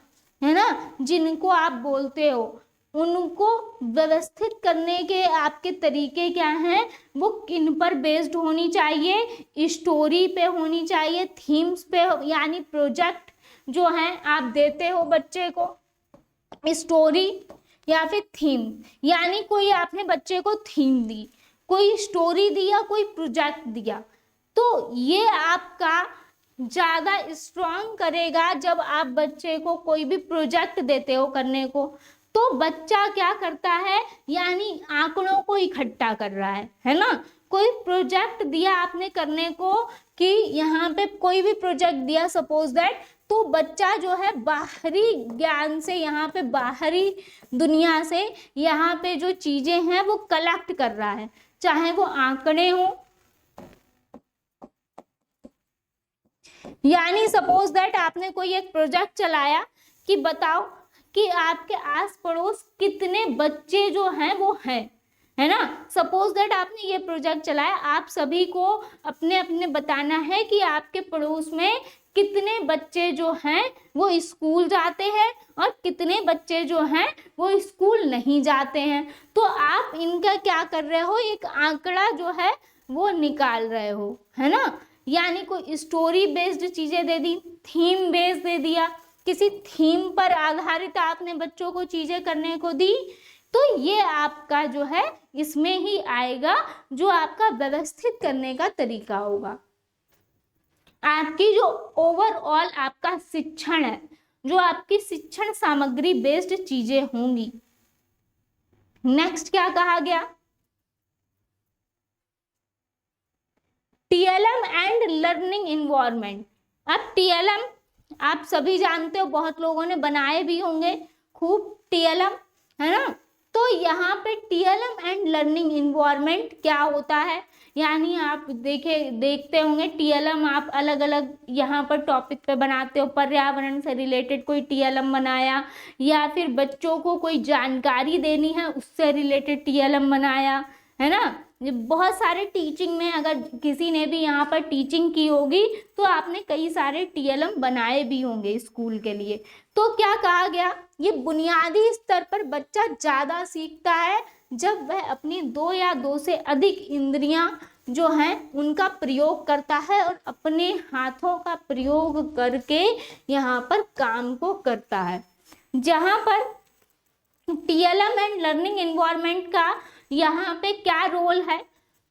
है ना, जिनको आप बोलते हो, उनको व्यवस्थित करने के आपके तरीके क्या हैं, वो किन पर बेस्ड होनी चाहिए, स्टोरी पे होनी चाहिए, थीम्स पे, यानी प्रोजेक्ट जो है आप देते हो बच्चे को, स्टोरी या फिर थीम, यानी कोई आपने बच्चे को थीम दी, कोई स्टोरी दिया, कोई प्रोजेक्ट दिया, तो ये आपका ज़्यादा स्ट्रॉन्ग करेगा। जब आप बच्चे को कोई भी प्रोजेक्ट देते हो करने को, तो बच्चा क्या करता है, यानी आंकड़ों को इकट्ठा कर रहा है ना। कोई प्रोजेक्ट दिया आपने करने को, कि यहाँ पे कोई भी प्रोजेक्ट दिया सपोज दैट, तो बच्चा जो है बाहरी ज्ञान से, यहाँ पे बाहरी दुनिया से यहाँ पे जो चीजें हैं वो कलेक्ट कर रहा है, चाहे वो आंकड़े हो, यानी सपोज दैट आपने कोई एक प्रोजेक्ट चलाया कि बताओ कि आपके आस पड़ोस कितने बच्चे जो हैं वो हैं, है ना। सपोज दैट आपने ये प्रोजेक्ट चलाया, आप सभी को अपने अपने बताना है कि आपके पड़ोस में कितने बच्चे जो हैं वो स्कूल जाते हैं और कितने बच्चे जो हैं वो स्कूल नहीं जाते हैं। तो आप इनका क्या कर रहे हो, एक आंकड़ा जो है वो निकाल रहे हो, है ना। यानी कोई स्टोरी बेस्ड चीजें दे दी, थीम बेस्ड दे दिया, किसी थीम पर आधारित आपने बच्चों को चीजें करने को दी, तो ये आपका जो है इसमें ही आएगा, जो आपका व्यवस्थित करने का तरीका होगा। आपकी जो ओवरऑल आपका शिक्षण है, जो आपकी शिक्षण सामग्री बेस्ड चीजें होंगी। नेक्स्ट क्या कहा गया, टीएलएम एंड लर्निंग इन्वायरमेंट। अब टीएलएम आप सभी जानते हो, बहुत लोगों ने बनाए भी होंगे खूब टीएलएम, है ना। तो यहाँ पे टीएलएम एंड लर्निंग इन्वायरमेंट क्या होता है, यानी आप देखते होंगे टीएलएम आप अलग अलग यहाँ पर टॉपिक पे बनाते हो, पर्यावरण से रिलेटेड कोई टीएलएम बनाया, या फिर बच्चों को कोई जानकारी देनी है उससे रिलेटेड टीएलएम बनाया, है ना। बहुत सारे टीचिंग में अगर किसी ने भी यहाँ पर टीचिंग की होगी तो आपने कई सारे टीएलएम बनाए भी होंगे स्कूल के लिए। तो क्या कहा गया, ये बुनियादी स्तर पर बच्चा ज़्यादा सीखता है जब वह अपनी 2 या 2 से अधिक इंद्रियां जो हैं उनका प्रयोग करता है और अपने हाथों का प्रयोग करके यहाँ पर काम को करता है। जहाँ पर टीएलएम एंड लर्निंग इन्वायरमेंट का यहाँ पे क्या रोल है,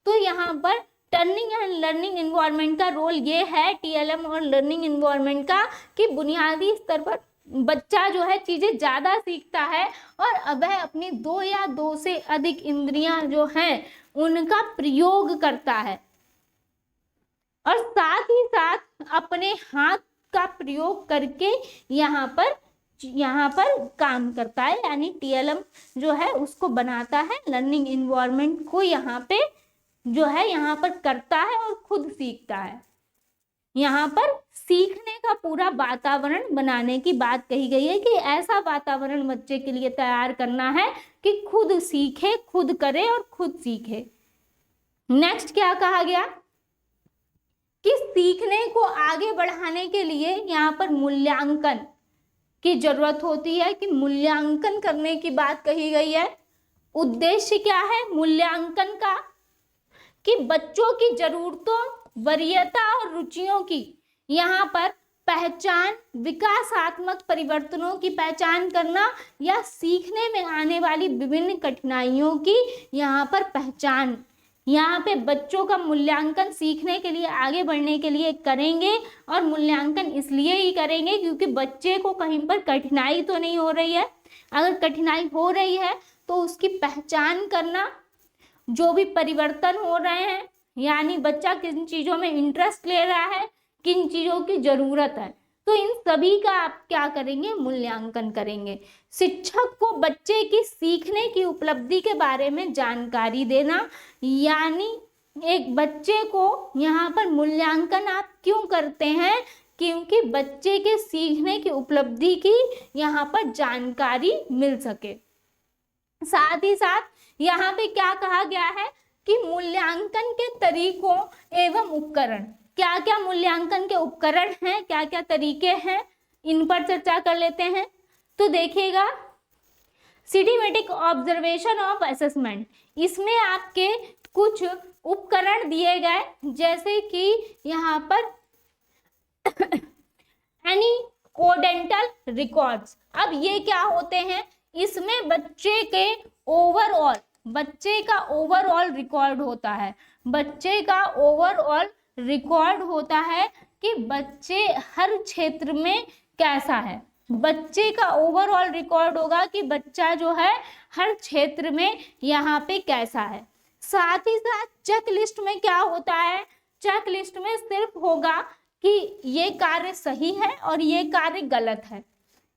तो यहाँ पर टर्निंग एंड लर्निंग इन्वायरमेंट का रोल ये है टीएलएम और लर्निंग इन्वायरमेंट का, कि बुनियादी स्तर पर बच्चा जो है चीजें ज्यादा सीखता है और वह अपनी 2 या 2 से अधिक इंद्रियां जो हैं उनका प्रयोग करता है, और साथ ही साथ अपने हाथ का प्रयोग करके यहाँ पर काम करता है, यानी TLM जो है उसको बनाता है, लर्निंग इन्वायरमेंट को यहाँ पे जो है यहाँ पर करता है और खुद सीखता है। यहाँ पर सीखने का पूरा वातावरण बनाने की बात कही गई है कि ऐसा वातावरण बच्चे के लिए तैयार करना है कि खुद सीखे, खुद करे और खुद सीखे। नेक्स्ट क्या कहा गया कि सीखने को आगे बढ़ाने के लिए यहाँ पर मूल्यांकन की जरूरत होती है, कि मूल्यांकन करने की बात कही गई है। उद्देश्य क्या है मूल्यांकन का, कि बच्चों की जरूरतों, वरीयता और रुचियों की यहाँ पर पहचान, विकासात्मक परिवर्तनों की पहचान करना या सीखने में आने वाली विभिन्न कठिनाइयों की यहाँ पर पहचान। यहाँ पे बच्चों का मूल्यांकन सीखने के लिए, आगे बढ़ने के लिए करेंगे, और मूल्यांकन इसलिए ही करेंगे क्योंकि बच्चे को कहीं पर कठिनाई तो नहीं हो रही है। अगर कठिनाई हो रही है तो उसकी पहचान करना, जो भी परिवर्तन हो रहे हैं, यानी बच्चा किन चीज़ों में इंटरेस्ट ले रहा है, किन चीज़ों की ज़रूरत है, तो इन सभी का आप क्या करेंगे, मूल्यांकन करेंगे। शिक्षक को बच्चे की सीखने की उपलब्धि के बारे में जानकारी देना, यानी एक बच्चे को यहाँ पर मूल्यांकन आप क्यों करते हैं, क्योंकि बच्चे के सीखने की उपलब्धि की यहाँ पर जानकारी मिल सके। साथ ही साथ यहाँ पे क्या कहा गया है कि मूल्यांकन के तरीकों एवं उपकरण, क्या क्या मूल्यांकन के उपकरण हैं, क्या क्या तरीके हैं, इन पर चर्चा कर लेते हैं। तो देखिएगा, सिस्टेमेटिक ऑब्जर्वेशन ऑफ असेसमेंट, इसमें आपके कुछ उपकरण दिए गए, जैसे कि यहाँ पर एनीकोडेंटल रिकॉर्ड्स। अब ये क्या होते हैं, इसमें बच्चे का ओवरऑल रिकॉर्ड होता है। बच्चे का ओवरऑल रिकॉर्ड होता है कि बच्चे हर क्षेत्र में कैसा है। बच्चे का ओवरऑल रिकॉर्ड होगा कि बच्चा जो है हर क्षेत्र में यहाँ पे कैसा है। साथ ही साथ चेक लिस्ट में क्या होता है, चेक लिस्ट में सिर्फ होगा कि ये कार्य सही है और ये कार्य गलत है,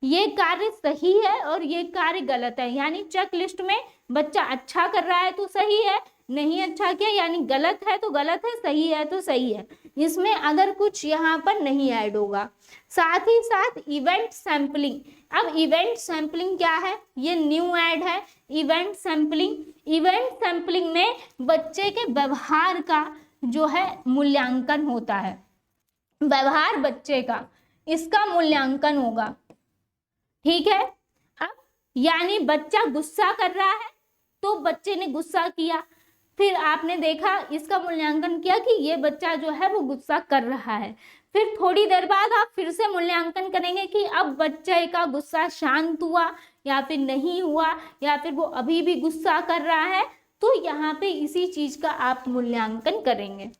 ये कार्य सही है और ये कार्य गलत है। यानी चेक लिस्ट में बच्चा अच्छा कर रहा है तो सही है, नहीं अच्छा किया यानी गलत है तो गलत है, सही है तो सही है। इसमें अगर कुछ यहाँ पर नहीं ऐड होगा। साथ ही साथ इवेंट सैंपलिंग। अब इवेंट सैंपलिंग क्या है, ये न्यू ऐड है इवेंट सैंपलिंग। इवेंट सैंपलिंग में बच्चे के व्यवहार का जो है मूल्यांकन होता है। व्यवहार बच्चे का, इसका मूल्यांकन होगा। ठीक है। अब यानी बच्चा गुस्सा कर रहा है तो बच्चे ने गुस्सा किया, फिर आपने देखा इसका मूल्यांकन किया कि ये बच्चा जो है वो गुस्सा कर रहा है। फिर थोड़ी देर बाद आप फिर से मूल्यांकन करेंगे कि अब बच्चे का गुस्सा शांत हुआ या फिर नहीं हुआ, या फिर वो अभी भी गुस्सा कर रहा है। तो यहाँ पे इसी चीज का आप मूल्यांकन करेंगे।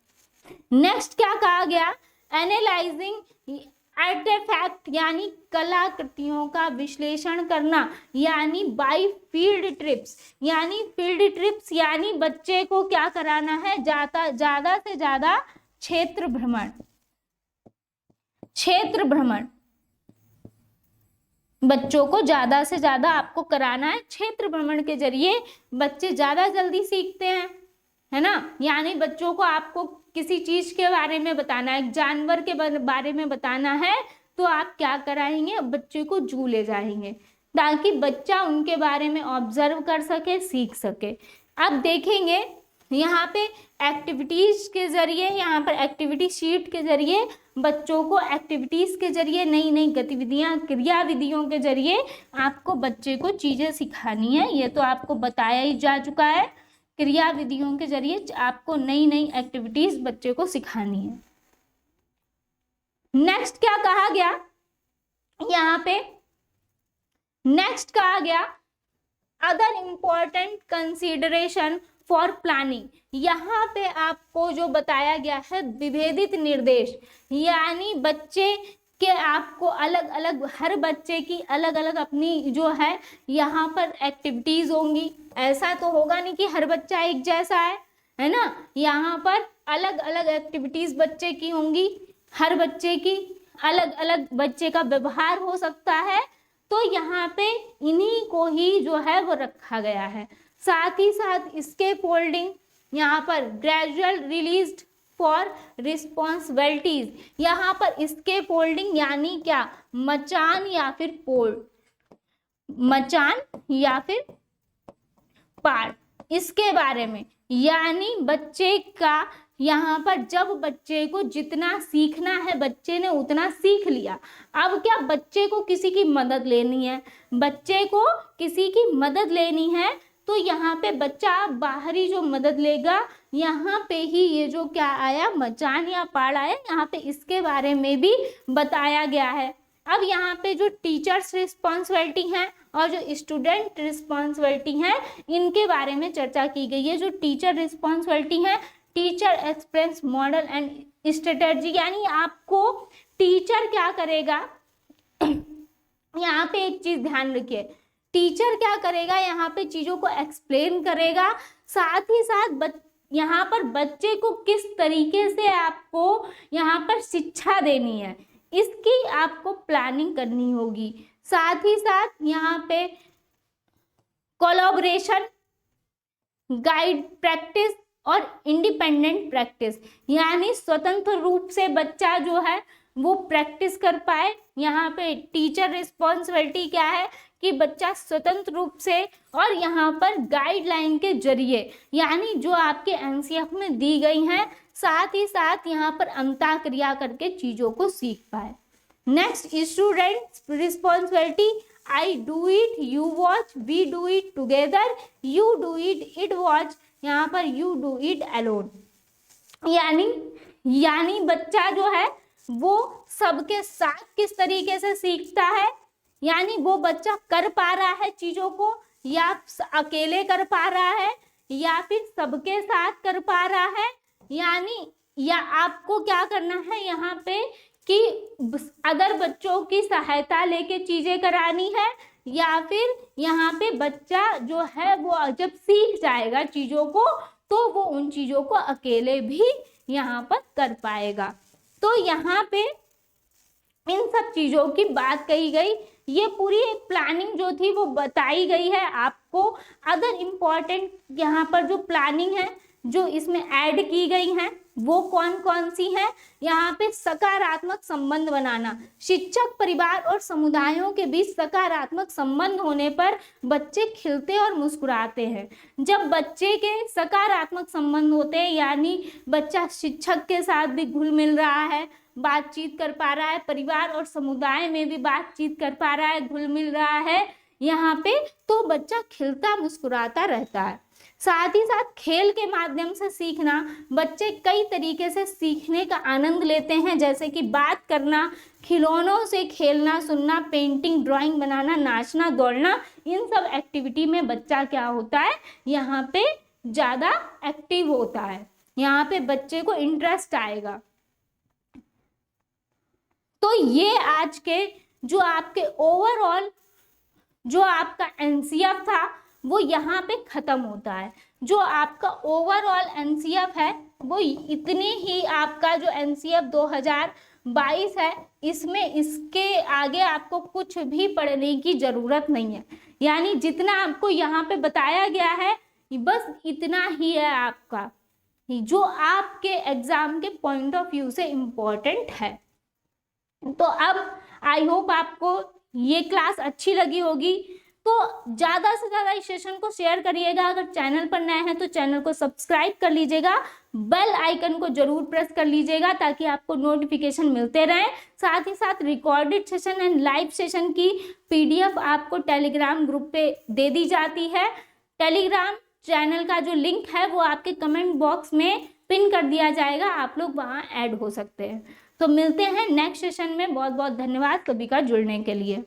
नेक्स्ट क्या कहा गया, एनालाइजिंग आर्टिफैक्ट यानी कलाकृतियों का विश्लेषण करना, यानी बाय फील्ड ट्रिप्स। यानी फील्ड ट्रिप्स यानी बच्चे को क्या कराना है, ज्यादा से ज्यादा क्षेत्र भ्रमण। क्षेत्र भ्रमण बच्चों को ज्यादा से ज्यादा आपको कराना है। क्षेत्र भ्रमण के जरिए बच्चे ज्यादा जल्दी सीखते हैं, है ना। यानी बच्चों को आपको किसी चीज के बारे में बताना है, जानवर के बारे में बताना है, तो आप क्या कराएंगे, बच्चे को जू ले जाएंगे ताकि बच्चा उनके बारे में ऑब्जर्व कर सके, सीख सके। अब देखेंगे यहाँ पे एक्टिविटीज के जरिए, यहाँ पर एक्टिविटी शीट के जरिए बच्चों को एक्टिविटीज के जरिए, नई नई गतिविधियाँ, क्रियाविधियों के जरिए आपको बच्चे को चीजें सिखानी है। ये तो आपको बताया ही जा चुका है, क्रियाविधियों के जरिए आपको नई नई एक्टिविटीज बच्चे को सिखानी है। नेक्स्ट क्या कहा गया, यहाँ पे नेक्स्ट कहा गया other important consideration for planning. यहाँ पे आपको जो बताया गया है विभेदित निर्देश, यानी बच्चे कि आपको अलग अलग, हर बच्चे की अलग अलग अपनी जो है यहाँ पर एक्टिविटीज होंगी। ऐसा तो होगा नहीं कि हर बच्चा एक जैसा है ना। यहाँ पर अलग अलग एक्टिविटीज बच्चे की होंगी, हर बच्चे की अलग अलग बच्चे का व्यवहार हो सकता है, तो यहाँ पे इन्हीं को ही जो है वो रखा गया है। साथ ही साथ स्केप होल्डिंग, यहाँ पर ग्रेजुअल रिलीज्ड फॉर रिस्पॉन्सिबिलिटीज, यहाँ पर स्केप होल्डिंग यानी क्या, मचान या फिर पोल, मचान या फिर पार्ट, इसके बारे में, यानी बच्चे का यहाँ पर जब बच्चे को जितना सीखना है बच्चे ने उतना सीख लिया, अब क्या बच्चे को किसी की मदद लेनी है, बच्चे को किसी की मदद लेनी है, तो यहाँ पे बच्चा बाहरी जो मदद लेगा, यहाँ पे ही ये जो क्या आया, मचान या पाड़ आया, यहाँ पे इसके बारे में भी बताया गया है। अब यहाँ पे जो टीचर्स रिस्पॉन्सिबिलिटी है और जो स्टूडेंट रिस्पॉन्सिबिलिटी है, इनके बारे में चर्चा की गई है। जो टीचर रिस्पॉन्सिबिलिटी है, teacher express model and strategy, यानी आपको टीचर क्या करेगा, यहाँ पे एक चीज ध्यान रखिए, टीचर क्या करेगा, यहाँ पे चीजों को एक्सप्लेन करेगा, साथ ही साथ यहाँ पर बच्चे को किस तरीके से आपको यहाँ पर शिक्षा देनी है, इसकी आपको प्लानिंग करनी होगी। साथ ही साथ यहाँ पे कोलैबोरेशन, गाइड प्रैक्टिस और इंडिपेंडेंट प्रैक्टिस, यानी स्वतंत्र रूप से बच्चा जो है वो प्रैक्टिस कर पाए। यहाँ पे टीचर रिस्पॉन्सिबिलिटी क्या है कि बच्चा स्वतंत्र रूप से और यहाँ पर गाइडलाइन के जरिए, यानी जो आपके एनसीएफ में दी गई हैं, साथ ही साथ यहाँ पर अंतःक्रिया करके चीजों को सीख पाए। Next, student responsibility, I do it, you watch, we do it together, you do it, it watch, यहाँ पर यू डू इट अलोन, यानी बच्चा जो है वो सबके साथ किस तरीके से सीखता है, यानी वो बच्चा कर पा रहा है चीजों को, या अकेले कर पा रहा है या फिर सबके साथ कर पा रहा है, यानी या आपको क्या करना है यहाँ पे कि अदर बच्चों की सहायता लेके चीजें करानी है, या फिर यहाँ पे बच्चा जो है वो जब सीख जाएगा चीजों को तो वो उन चीजों को अकेले भी यहाँ पर कर पाएगा। तो यहाँ पे इन सब चीजों की बात कही गई, ये पूरी एक प्लानिंग जो थी वो बताई गई है आपको। अदर इम्पॉर्टेंट यहाँ पर जो प्लानिंग है जो इसमें ऐड की गई हैं वो कौन कौन सी है, यहाँ पे सकारात्मक संबंध बनाना, शिक्षक, परिवार और समुदायों के बीच सकारात्मक संबंध होने पर बच्चे खिलते और मुस्कुराते हैं। जब बच्चे के सकारात्मक संबंध होते हैं, यानी बच्चा शिक्षक के साथ भी घुल मिल रहा है, बातचीत कर पा रहा है, परिवार और समुदाय में भी बातचीत कर पा रहा है, घुल मिल रहा है यहाँ पे, तो बच्चा खिलता मुस्कुराता रहता है। साथ ही साथ खेल के माध्यम से सीखना, बच्चे कई तरीके से सीखने का आनंद लेते हैं, जैसे कि बात करना, खिलौनों से खेलना, सुनना, पेंटिंग, ड्राइंग बनाना, नाचना, दौड़ना, इन सब एक्टिविटी में बच्चा क्या होता है, यहाँ पे ज़्यादा एक्टिव होता है, यहाँ पे बच्चे को इंटरेस्ट आएगा। तो ये आज के जो आपके ओवरऑल जो आपका एनसीएफ था वो यहाँ पे खत्म होता है। जो आपका ओवरऑल एनसीएफ है वो इतनी ही, आपका जो एनसीएफ 2022 है इसमें इसके आगे आपको कुछ भी पढ़ने की जरूरत नहीं है, यानी जितना आपको यहाँ पे बताया गया है बस इतना ही है आपका, जो आपके एग्जाम के पॉइंट ऑफ व्यू से इम्पोर्टेंट है। तो अब आई होप आपको ये क्लास अच्छी लगी होगी, तो ज़्यादा से ज़्यादा इस सेशन को शेयर करिएगा। अगर चैनल पर नए हैं तो चैनल को सब्सक्राइब कर लीजिएगा, बेल आइकन को जरूर प्रेस कर लीजिएगा ताकि आपको नोटिफिकेशन मिलते रहें। साथ ही साथ recorded session and live session की पीडीएफ आपको टेलीग्राम ग्रुप पे दे दी जाती है। टेलीग्राम चैनल का जो लिंक है वो आपके कमेंट बॉक्स में पिन कर दिया जाएगा, आप लोग वहाँ ऐड हो सकते हैं। तो मिलते हैं नेक्स्ट सेशन में। बहुत बहुत धन्यवाद सभी का जुड़ने के लिए।